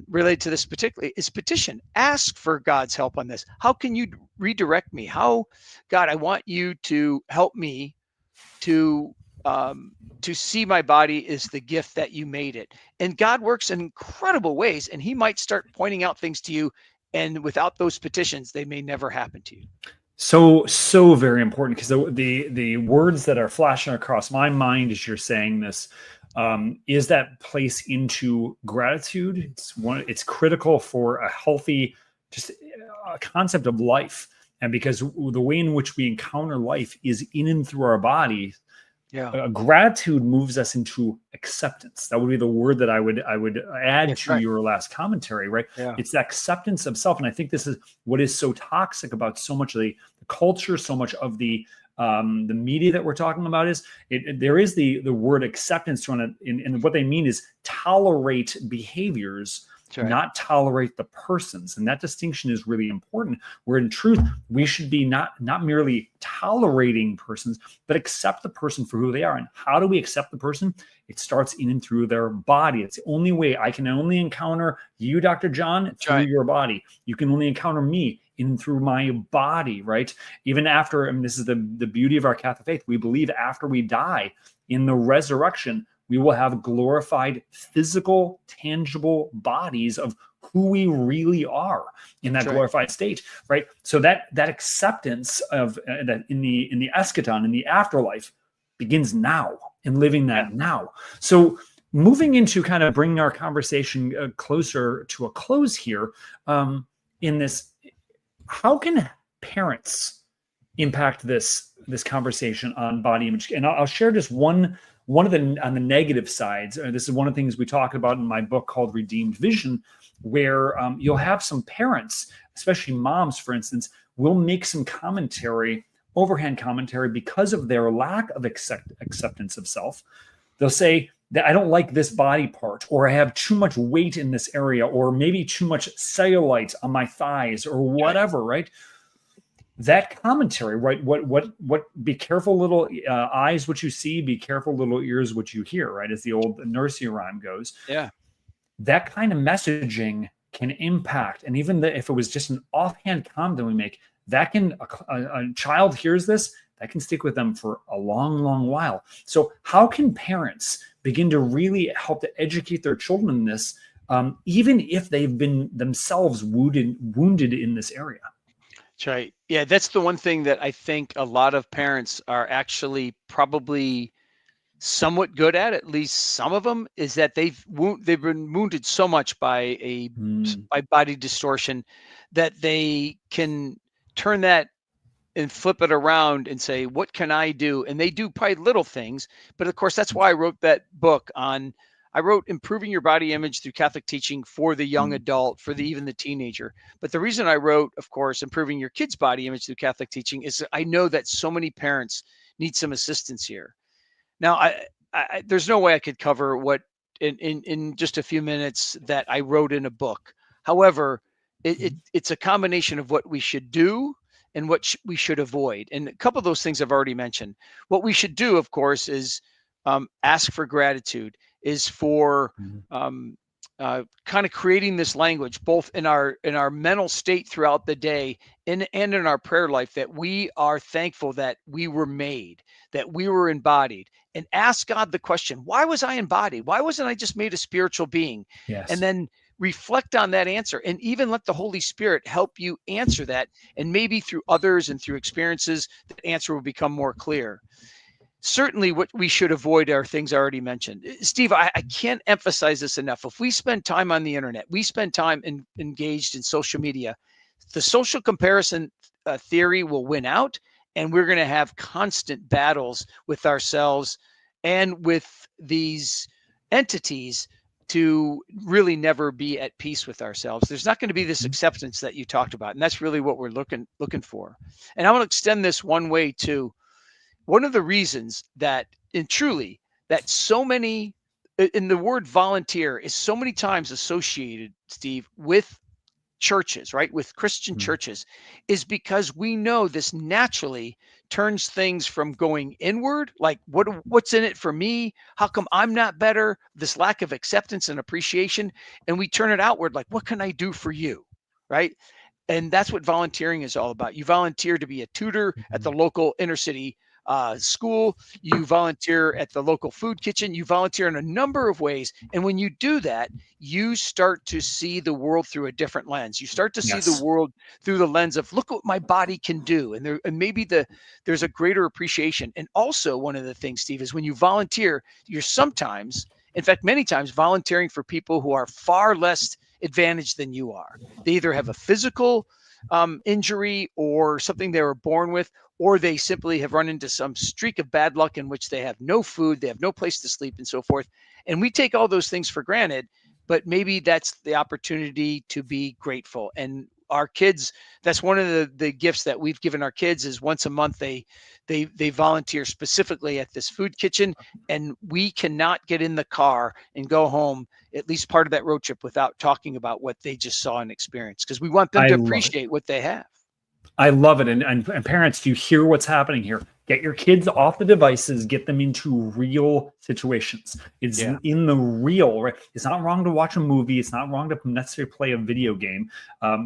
related to this particularly, is petition. Ask for God's help on this. How can you redirect me? God, I want you to help me to see my body as the gift that you made it. And God works in incredible ways, and he might start pointing out things to you, and without those petitions, they may never happen to you. So very important, because the words that are flashing across my mind as you're saying this, is that place into gratitude. It's critical for a healthy, just a concept of life. And because the way in which we encounter life is in and through our body, gratitude moves us into acceptance. That would be the word that I would add to your last commentary, right? Yeah. It's the acceptance of self. And I think this is what is so toxic about so much of the culture, so much of the media that we're talking about. Is there is the word acceptance on it, and what they mean is tolerate behaviors, not tolerate the persons. And that distinction is really important, where in truth, we should be not merely tolerating persons, but accept the person for who they are. And how do we accept the person? It starts in and through their body. It's the only way. I can only encounter you, Dr. John, through your body. You can only encounter me in and through my body, right? Even after, and this is the beauty of our Catholic faith, we believe after we die, in the resurrection, we will have glorified physical, tangible bodies of who we really are in that glorified state, right? So that acceptance of that in the eschaton, in the afterlife, begins now, and living that now. So moving into kind of bringing our conversation closer to a close here, in this, how can parents impact this conversation on body image? And I'll share just one of the, on the negative sides. This is one of the things we talk about in my book called Redeemed Vision, where you'll have some parents, especially moms, for instance, will make some overhand commentary because of their lack of acceptance of self. They'll say that I don't like this body part, or I have too much weight in this area, or maybe too much cellulite on my thighs, or whatever, right? That commentary, right? What? Be careful, little eyes, what you see. Be careful, little ears, what you hear. Right, as the old nursery rhyme goes. Yeah, that kind of messaging can impact, and even if it was just an offhand comment that we make, that can a child hears this, that can stick with them for a long while. So, how can parents begin to really help to educate their children in this, even if they've been themselves wounded in this area? That's right. Yeah, that's the one thing that I think a lot of parents are actually probably somewhat good at least some of them, is that they've been wounded so much by by body distortion that they can turn that and flip it around and say, what can I do? And they do probably little things, but of course, that's why I wrote that book on I wrote improving your body image through Catholic teaching for the young adult, for even the teenager. But the reason I wrote, of course, improving your kid's body image through Catholic teaching is that I know that so many parents need some assistance here. Now, there's no way I could cover what in just a few minutes that I wrote in a book. However, it's a combination of what we should do and what we should avoid. And a couple of those things I've already mentioned. What we should do, of course, is ask for gratitude, is for kind of creating this language, both in our mental state throughout the day and in our prayer life, that we are thankful that we were made, that we were embodied, and ask God the question, why was I embodied? Why wasn't I just made a spiritual being? Yes. And then reflect on that answer, and even let the Holy Spirit help you answer that. And maybe through others and through experiences, that answer will become more clear. Certainly what we should avoid are things I already mentioned. Steve, I can't emphasize this enough. If we spend time on the internet, we spend time engaged in social media, the social comparison theory will win out, and we're going to have constant battles with ourselves and with these entities to really never be at peace with ourselves. There's not going to be this acceptance that you talked about, and that's really what we're looking for. And I want to extend this one way too. One of the reasons that, and truly, that so many, in the word volunteer is so many times associated, Steve, with churches, right? With Christian churches, is because we know this naturally turns things from going inward, like what's in it for me? How come I'm not better? This lack of acceptance and appreciation. And we turn it outward, like, what can I do for you? Right? And that's what volunteering is all about. You volunteer to be a tutor at the local inner city school. You volunteer at the local food kitchen. You volunteer in a number of ways. And when you do that, you start to see the world through a different lens. You start to see the world through the lens of, look what my body can do. And maybe there's a greater appreciation. And also, one of the things, Steve, is when you volunteer, you're sometimes, in fact, many times, volunteering for people who are far less advantaged than you are. They either have a physical injury or something they were born with, or they simply have run into some streak of bad luck in which they have no food, they have no place to sleep, and so forth. And we take all those things for granted, but maybe that's the opportunity to be grateful. And our kids, that's one of the gifts that we've given our kids, is once a month they volunteer specifically at this food kitchen, and we cannot get in the car and go home at least part of that road trip without talking about what they just saw and experienced, because we want them to appreciate what they have. I love it. And parents, do you hear what's happening here? Get your kids off the devices, get them into real situations. It's in the real, right? It's not wrong to watch a movie. It's not wrong to necessarily play a video game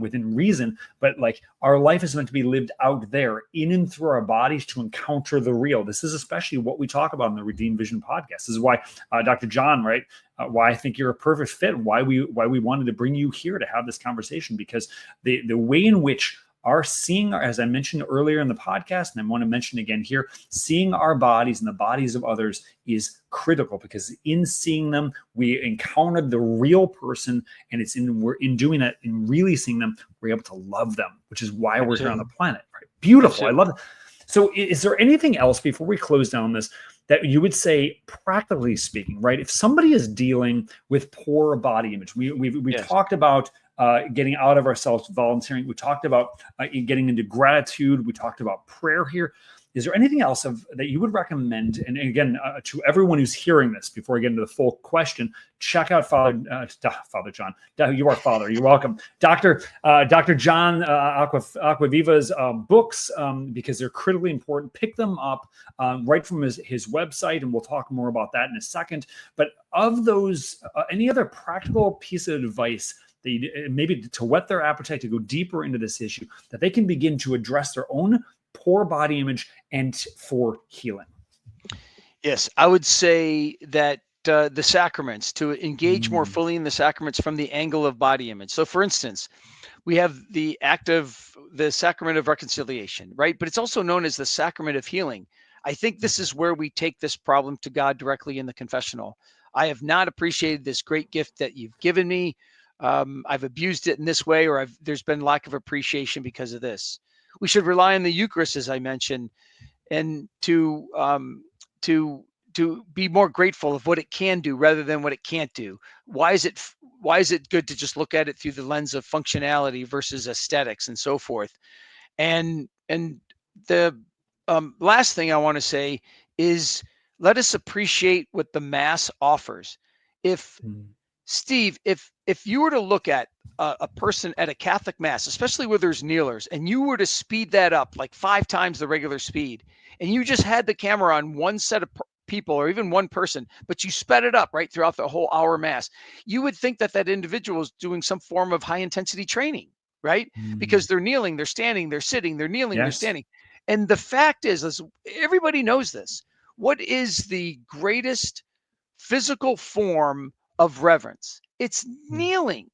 within reason, but like, our life is meant to be lived out there in and through our bodies to encounter the real. This is especially what we talk about in the Redeemed Vision podcast. This is why Dr. John, right? Why I think you're a perfect fit. Why we wanted to bring you here to have this conversation, because the way in which our seeing, as I mentioned earlier in the podcast, and I want to mention again here, seeing our bodies and the bodies of others is critical, because in seeing them, we encountered the real person, and we're in doing that, in really seeing them, we're able to love them, which is why we're here on the planet. Right? Beautiful. I love it. So is there anything else before we close down this that you would say, practically speaking, right? If somebody is dealing with poor body image, we talked about getting out of ourselves, volunteering. We talked about getting into gratitude. We talked about prayer here. Is there anything else that you would recommend? And again, to everyone who's hearing this, before I get into the full question, check out Father John. You are Father. You're welcome. Dr. John Acquaviva's books, because they're critically important. Pick them up right from his website, and we'll talk more about that in a second. But of those, any other practical piece of advice maybe to whet their appetite to go deeper into this issue, that they can begin to address their own poor body image and for healing? Yes, I would say that the sacraments, to engage more fully in the sacraments from the angle of body image. So for instance, we have the sacrament of reconciliation, right? But it's also known as the sacrament of healing. I think this is where we take this problem to God directly in the confessional. I have not appreciated this great gift that you've given me. I've abused it in this way, or there's been lack of appreciation because of this. We should rely on the Eucharist, as I mentioned, and to to be more grateful of what it can do rather than what it can't do? Why is it good to just look at it through the lens of functionality versus aesthetics and so forth? And the last thing I want to say is, let us appreciate what the Mass offers. If Steve, if you were to look at a person at a Catholic Mass, especially where there's kneelers, and you were to speed that up like 5 times the regular speed, and you just had the camera on one set of people or even one person, but you sped it up right throughout the whole hour Mass, you would think that that individual is doing some form of high intensity training, right? Because they're kneeling, they're standing, they're sitting, they're kneeling, they're standing. And the fact is, everybody knows this. What is the greatest physical form of reverence? It's kneeling.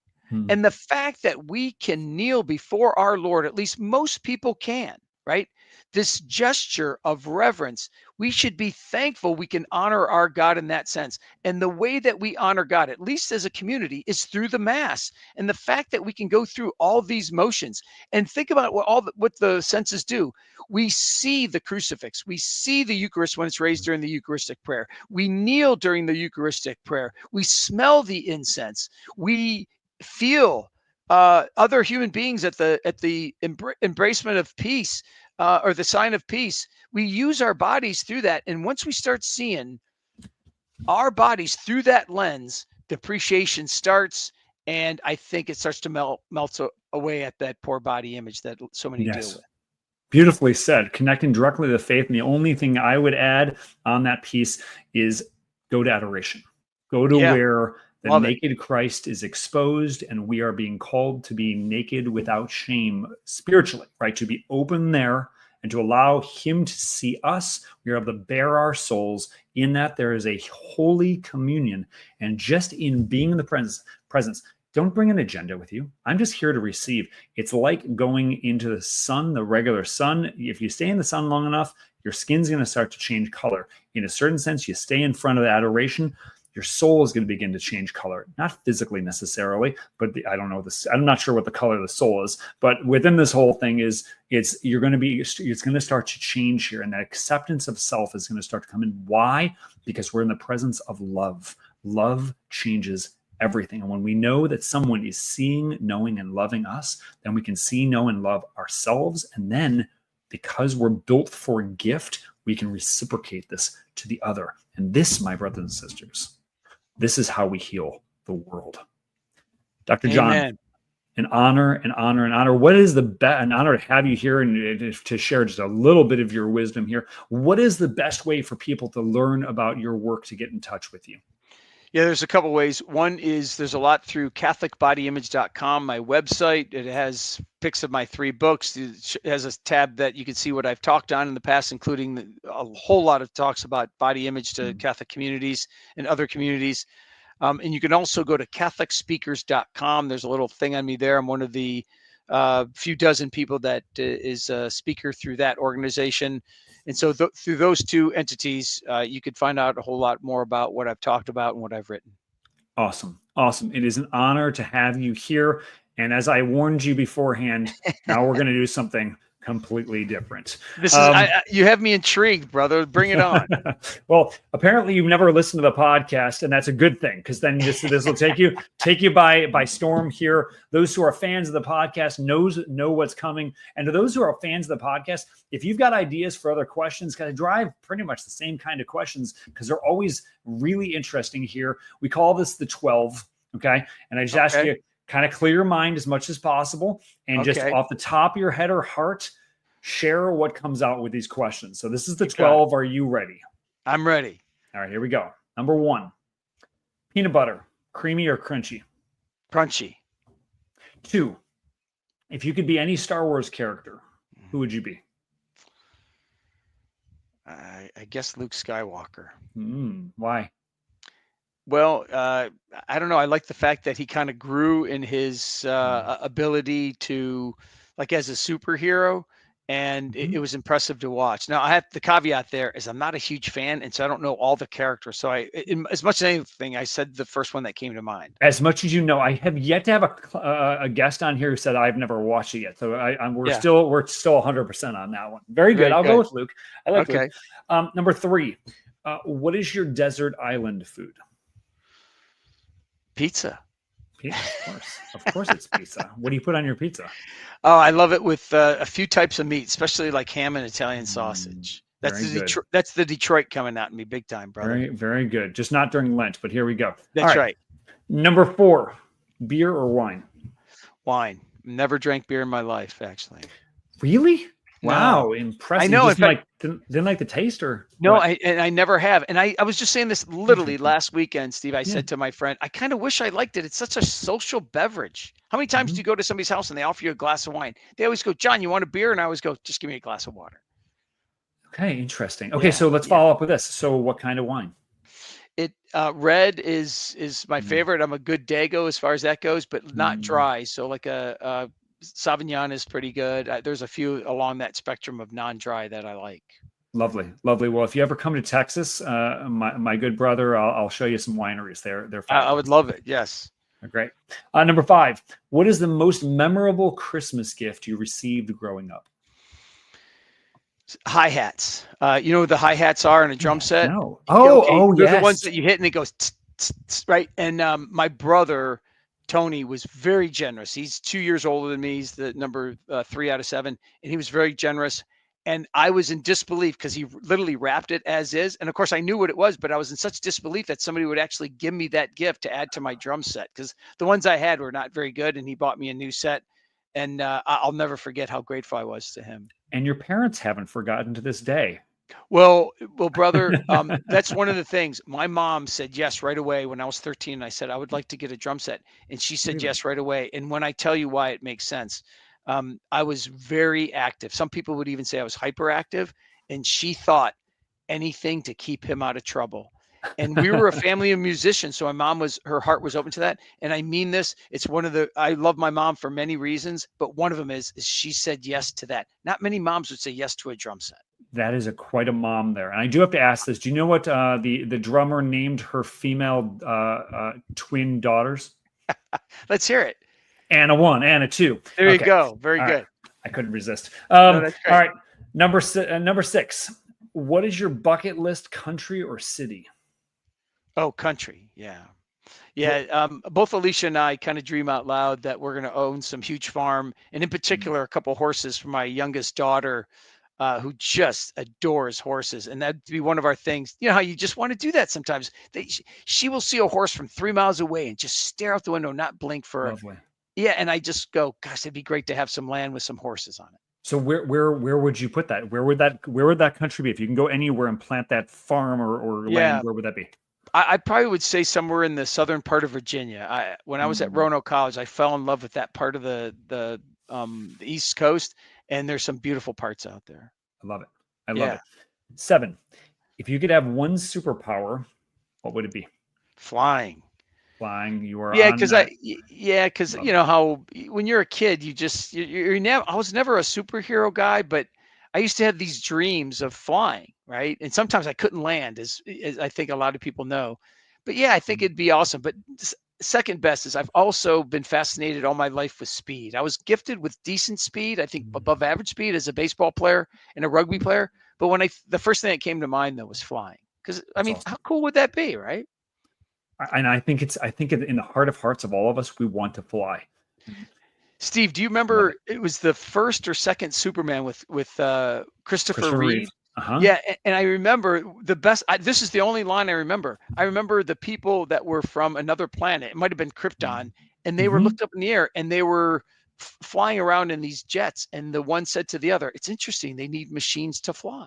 And the fact that we can kneel before our Lord, at least most people can, right? This gesture of reverence, we should be thankful we can honor our God in that sense. And the way that we honor God, at least as a community, is through the Mass. And the fact that we can go through all these motions and think about what the senses do. We see the crucifix. We see the Eucharist when it's raised during the Eucharistic prayer. We kneel during the Eucharistic prayer. We smell the incense. We feel other human beings at the embracement of peace, or the sign of peace. We use our bodies through that. And once we start seeing our bodies through that lens, depreciation starts. And I think it starts to melt away at that poor body image that so many deal with. Beautifully said, connecting directly to the faith. And the only thing I would add on that piece is go to adoration. Go to where the naked Christ is exposed, and we are being called to be naked without shame spiritually, right? To be open there and to allow him to see us. We are able to bear our souls in that. There is a holy communion. And just in being in the presence, don't bring an agenda with you. I'm just here to receive. It's like going into the sun, the regular sun. If you stay in the sun long enough, your skin's going to start to change color. In a certain sense, you stay in front of the adoration, your soul is going to begin to change color, not physically necessarily, but I don't know this. I'm not sure what the color of the soul is, but within this whole thing it's going to start to change here. And that acceptance of self is going to start to come in. Why? Because we're in the presence of love. Love changes everything. And when we know that someone is seeing, knowing, and loving us, then we can see, know, and love ourselves. And then because we're built for gift, we can reciprocate this to the other. And this, my brothers and sisters, this is how we heal the world. Dr. John, an honor. What is an honor to have you here and to share just a little bit of your wisdom here. What is the best way for people to learn about your work, to get in touch with you? Yeah, there's a couple ways. One is there's a lot through CatholicBodyImage.com, my website. It has pics of my 3 books. It has a tab that you can see what I've talked on in the past, including a whole lot of talks about body image to Catholic communities and other communities. And you can also go to CatholicSpeakers.com. There's a little thing on me there. I'm one of the few dozen people that is a speaker through that organization. And so through those 2 entities, you could find out a whole lot more about what I've talked about and what I've written. Awesome. It is an honor to have you here. And as I warned you beforehand, now we're going to do something completely different. This is you have me intrigued, brother. Bring it on. Well, apparently you've never listened to the podcast, and that's a good thing, because then this will take you by storm here. Those who are fans of the podcast know what's coming, and to those who are fans of the podcast, if you've got ideas for other questions, because I drive pretty much the same kind of questions because they're always really interesting here. We call this the 12, okay? And I just ask you, kind of clear your mind as much as possible, and just off the top of your head or heart, share what comes out with these questions. So this is the 12. Are you ready? I'm ready. All right, here we go. Number 1, peanut butter, creamy or crunchy? Crunchy. 2, if you could be any Star Wars character, who would you be? I guess Luke Skywalker. Why? Well, I don't know. I like the fact that he kind of grew in his ability to, like, as a superhero, and it was impressive to watch. Now, I have the caveat there is I'm not a huge fan, and so I don't know all the characters. So as much as anything, I said the first one that came to mind. As much as you know, I have yet to have a guest on here who said I've never watched it yet. So we're still 100% on that one. Very good. I'll go with Luke. I like Luke. Number 3. What is your desert island food? Pizza. Of course it's pizza. What do you put on your pizza? Oh, I love it with a few types of meat, especially like ham and Italian sausage. That's the Detroit coming out in me big time, brother. Very, very good. Just not during Lent, but here we go. That's right. Number 4, beer or wine? Wine. Never drank beer in my life, actually. Really? Wow, No. impressive. I know. You just didn't like the taste, or no, what? I never have. And I was just saying this literally last weekend, Steve. I said to my friend, I kind of wish I liked it. It's such a social beverage. How many times do you go to somebody's house and they offer you a glass of wine? They always go, John, you want a beer? And I always go, just give me a glass of water. Okay, interesting. Okay, so let's follow up with this. So what kind of wine? It red is my favorite. I'm a good Dago as far as that goes, but not dry. So like a Sauvignon is pretty good. There's a few along that spectrum of non-dry that I like. Lovely. Well, if you ever come to Texas, my good brother, I'll show you some wineries. They're fabulous. I would love it. Yes. Great. Number 5. What is the most memorable Christmas gift you received growing up? Hi-hats. You know what the hi-hats are in a drum set? No. They're yes. the ones that you hit and it goes right. And my brother Tony was very generous. He's 2 years older than me. He's the number 3 out of 7, and he was very generous. And I was in disbelief because he literally wrapped it as is. And of course, I knew what it was, but I was in such disbelief that somebody would actually give me that gift to add to my drum set, because the ones I had were not very good. And he bought me a new set. And I'll never forget how grateful I was to him. And your parents haven't forgotten to this day. Well, brother, that's one of the things. My mom said yes right away when I was 13. I said, I would like to get a drum set. And she said yes right away. And when I tell you why it makes sense, I was very active. Some people would even say I was hyperactive. And she thought anything to keep him out of trouble. And we were a family of musicians. So her heart was open to that. And I mean this, I love my mom for many reasons, but one of them is she said yes to that. Not many moms would say yes to a drum set. That is quite a mom there. And I do have to ask this. Do you know what the drummer named her female twin daughters? Let's hear it. Anna 1, Anna 2. There you go. Very good. Right. I couldn't resist. No, that's great. All right. Number 6. What is your bucket list country or city? Oh, country. Yeah. Yeah. Both Alecia and I kind of dream out loud that we're going to own some huge farm, and in particular, a couple horses for my youngest daughter, who just adores horses. And that'd be one of our things. You know how you just want to do that sometimes. She will see a horse from 3 miles away and just stare out the window, not blink for Lovely. Yeah. And I just go, gosh, it'd be great to have some land with some horses on it. So where would you put that? Where would that country be? If you can go anywhere and plant that farm or land, where would that be? I probably would say somewhere in the southern part of Virginia. When I was at Roanoke College, I fell in love with that part of the East Coast, and there's some beautiful parts out there. I love it. I love it. 7. If you could have one superpower, what would it be? Flying. You are because you know how when you're a kid, I was never a superhero guy, but I used to have these dreams of flying, right? And sometimes I couldn't land, as I think a lot of people know. But yeah, I think it'd be awesome. But second best is I've also been fascinated all my life with speed. I was gifted with decent speed, I think above average speed as a baseball player and a rugby player. But the first thing that came to mind though was flying. Because awesome. How cool would that be, right? And I think in the heart of hearts of all of us, we want to fly. Steve, do you remember it was the first or second Superman with Christopher Reeve? Uh-huh. Yeah, and I remember the best. This is the only line I remember. I remember the people that were from another planet. It might have been Krypton, and they were looked up in the air, and they were flying around in these jets. And the one said to the other, "It's interesting. They need machines to fly."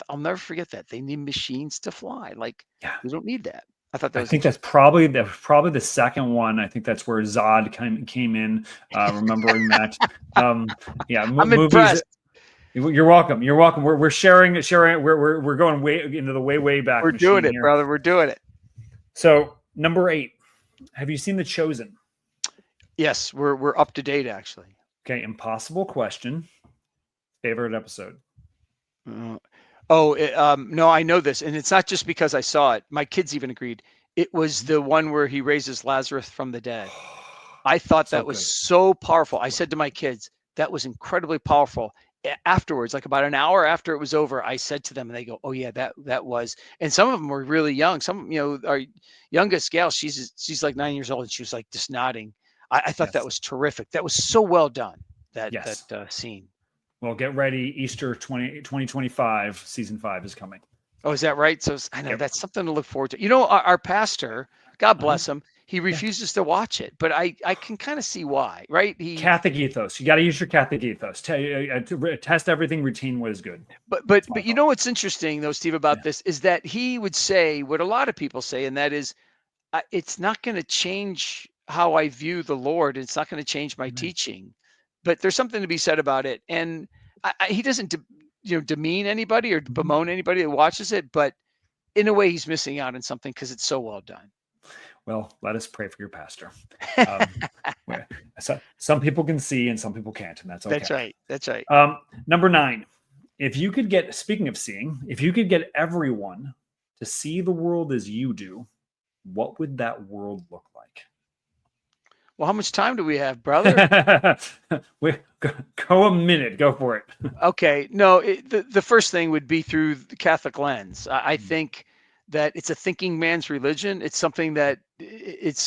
I'll never forget that. They need machines to fly. We don't need that. I thought that was. I think that's probably the second one. I think that's where Zod came in. Remembering that. I'm impressed. You're welcome. We're sharing. We're going way into the way back. We're doing it, brother. We're doing it. So number 8, have you seen The Chosen? Yes, we're up to date actually. Okay, impossible question. Favorite episode? No, I know this, and it's not just because I saw it. My kids even agreed. It was the one where he raises Lazarus from the dead. I thought that was so powerful. I said to my kids, that was incredibly powerful. afterwards, like about an hour after it was over, I said to them, and they go, "Oh yeah, that was." And some of them were really young. Some, our youngest gal, she's like 9 years old, and she was like just nodding. I thought that Yes. was terrific. That was so well done. That Yes. scene. Well, get ready. Easter 2025, season 5 is coming. Oh, is that right? So I know Yep. that's something to look forward to. Our pastor, God Uh-huh. bless him, he refuses to watch it, but I can kind of see why, right? Catholic ethos. You got to use your Catholic ethos. Test everything, retain what is good. But That's my thought. what's interesting though, Steve, about this is that he would say what a lot of people say, and that is, it's not going to change how I view the Lord. It's not going to change my Amen. teaching, but there's something to be said about it. And he doesn't, demean anybody or bemoan anybody that watches it, but in a way, he's missing out on something because it's so well done. Well, let us pray for your pastor. So some people can see and some people can't, and that's okay. That's right. Number 9, speaking of seeing, if you could get everyone to see the world as you do, what would that world look like? Well, how much time do we have, brother? Go a minute. Go for it. Okay. No, the first thing would be through the Catholic lens. I think that it's a thinking man's religion. It's something that it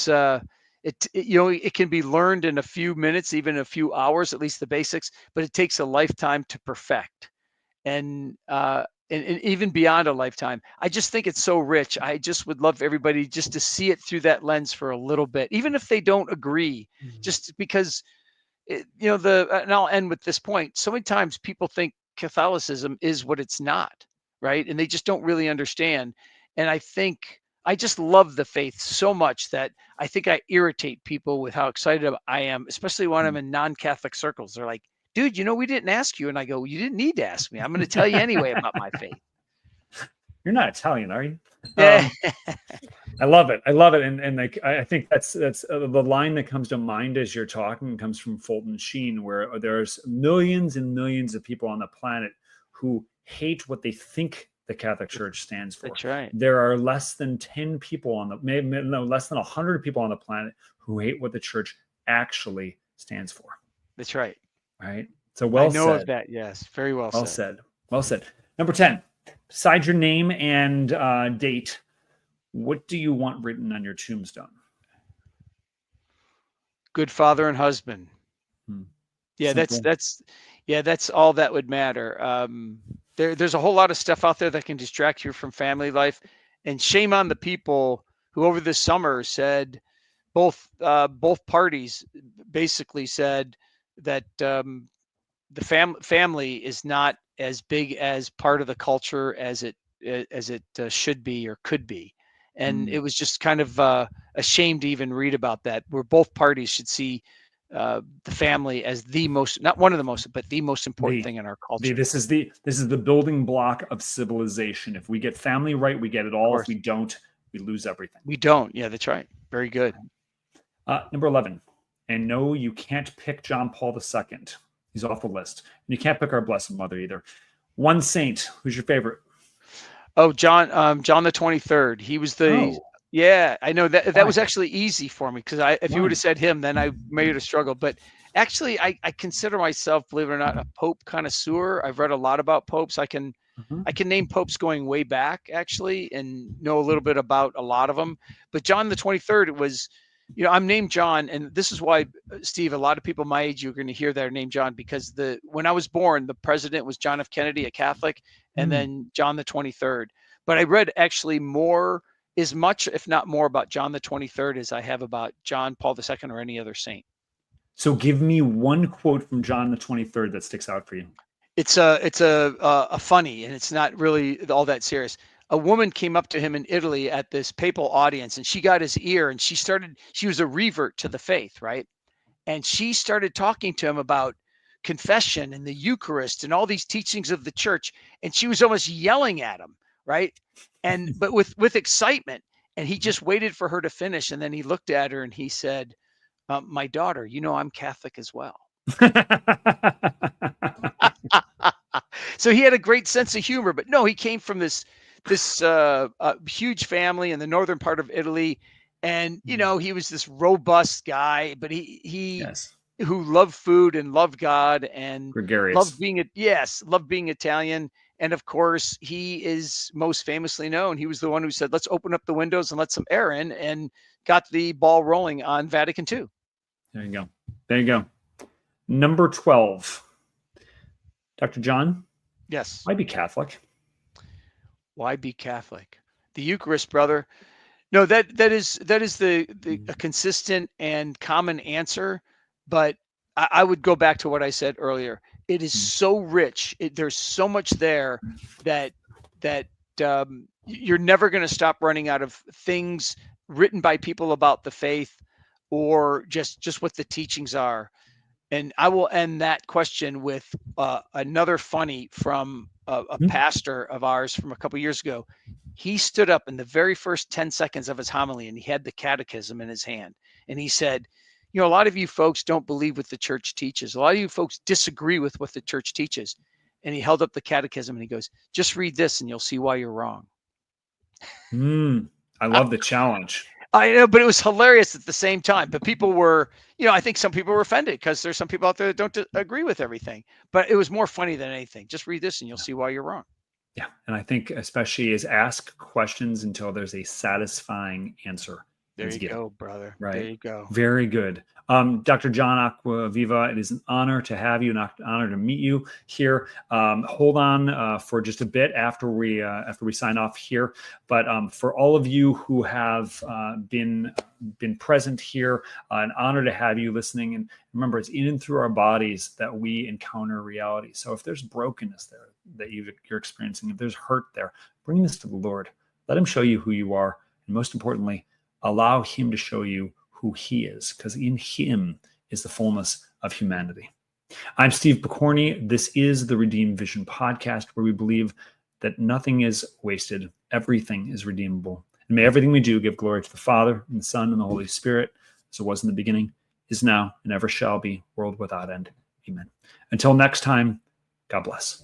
can be learned in a few minutes, even a few hours, at least the basics, but it takes a lifetime to perfect. And even beyond a lifetime, I just think it's so rich. I just would love everybody just to see it through that lens for a little bit, even if they don't agree, just because, and I'll end with this point. So many times people think Catholicism is what it's not, right? And they just don't really understand. And I think I just love the faith so much that I think I irritate people with how excited I am, especially when I'm in non-Catholic circles. They're like, "Dude, we didn't ask you." And I go, "You didn't need to ask me. I'm going to tell you anyway about my faith." You're not Italian, are you? Yeah. I love it. And I think that's the line that comes to mind as you're talking comes from Fulton Sheen, where there's millions and millions of people on the planet who hate what they think the Catholic Church stands for. That's right. There are less than 10 people less than 100 people on the planet who hate what the church actually stands for. That's right. Right. So well said. I know of that. Yes. Very well said. Well said. Number 10, besides your name and date, what do you want written on your tombstone? Good father and husband. Yeah, Simple. that's all that would matter. There's a whole lot of stuff out there that can distract you from family life, and shame on the people who over this summer said both parties basically said that the family is not as big as part of the culture as it should be or could be. And it was just kind of a shame to even read about that, where both parties should see the family as the most, not one of the most, but the most important thing in our culture. This is the building block of civilization. If we get family right, we get it all. If we don't, we lose everything. We don't. Yeah, that's right. Very good. Number 11. And no, you can't pick John Paul II. He's off the list. And you can't pick our Blessed Mother either. One saint. Who's your favorite? Oh, John the 23rd. He was yeah, I know that was actually easy for me, because if you would have said him, then I may have struggled. But actually, I consider myself, believe it or not, a Pope connoisseur. I've read a lot about popes. I can name popes going way back, actually, and know a little bit about a lot of them. But John the 23rd, it was, I'm named John, and this is why, Steve, a lot of people my age, you're going to hear their name John, because when I was born, the president was John F. Kennedy, a Catholic, and then John the 23rd. But I read actually as much, if not more, about John the 23rd as I have about John Paul II or any other saint. So give me one quote from John the 23rd that sticks out for you. It's a funny, and it's not really all that serious. A woman came up to him in Italy at this papal audience, and she got his ear, and she was a revert to the faith, right? And she started talking to him about confession and the Eucharist and all these teachings of the church. And she was almost yelling at him, right? But with excitement. And he just waited for her to finish. And then he looked at her and he said, "My daughter, I'm Catholic as well." So he had a great sense of humor, but no, he came from this huge family in the northern part of Italy. And, he was this robust guy, but he who loved food and loved God and Gregarious. loved being Italian. And of course, he is most famously known. He was the one who said, let's open up the windows and let some air in, and got the ball rolling on Vatican II. There you go. There you go. Number 12. Dr. John? Yes. Why be Catholic? Why be Catholic? The Eucharist, brother. No, that is a consistent and common answer. But I would go back to what I said earlier. It is so rich. There's so much there that you're never going to stop running out of things written by people about the faith, or just what the teachings are. And I will end that question with another funny from a pastor of ours from a couple years ago. He stood up in the very first 10 seconds of his homily, and he had the catechism in his hand. And he said, a lot of you folks don't believe what the church teaches. A lot of you folks disagree with what the church teaches. And he held up the catechism and he goes, just read this and you'll see why you're wrong. I love the challenge. I know, but it was hilarious at the same time. But people were, I think some people were offended because there's some people out there that don't agree with everything. But it was more funny than anything. Just read this and you'll see why you're wrong. Yeah. And I think especially is ask questions until there's a satisfying answer. There you go, brother. Right. There you go. Very good. Dr. John Acquaviva, it is an honor to have you, an honor to meet you here. Hold on for just a bit after we sign off here. But for all of you who have been present here, an honor to have you listening. And remember, it's in and through our bodies that we encounter reality. So if there's brokenness there that you're experiencing, if there's hurt there, bring this to the Lord. Let him show you who you are. And most importantly, allow him to show you who he is, because in him is the fullness of humanity. I'm Steve Pokorny. This is the Redeemed Vision podcast, where we believe that nothing is wasted. Everything is redeemable. And may everything we do give glory to the Father and the Son and the Holy Spirit, as it was in the beginning, is now, and ever shall be, world without end. Amen. Until next time, God bless.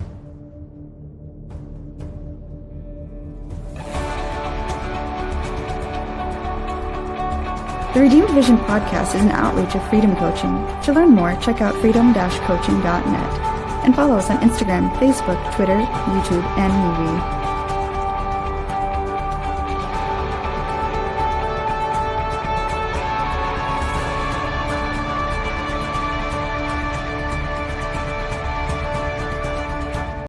The Redeemed Vision podcast is an outreach of Freedom Coaching. To learn more, check out freedom-coaching.net and follow us on Instagram, Facebook, Twitter, YouTube, and MeWe.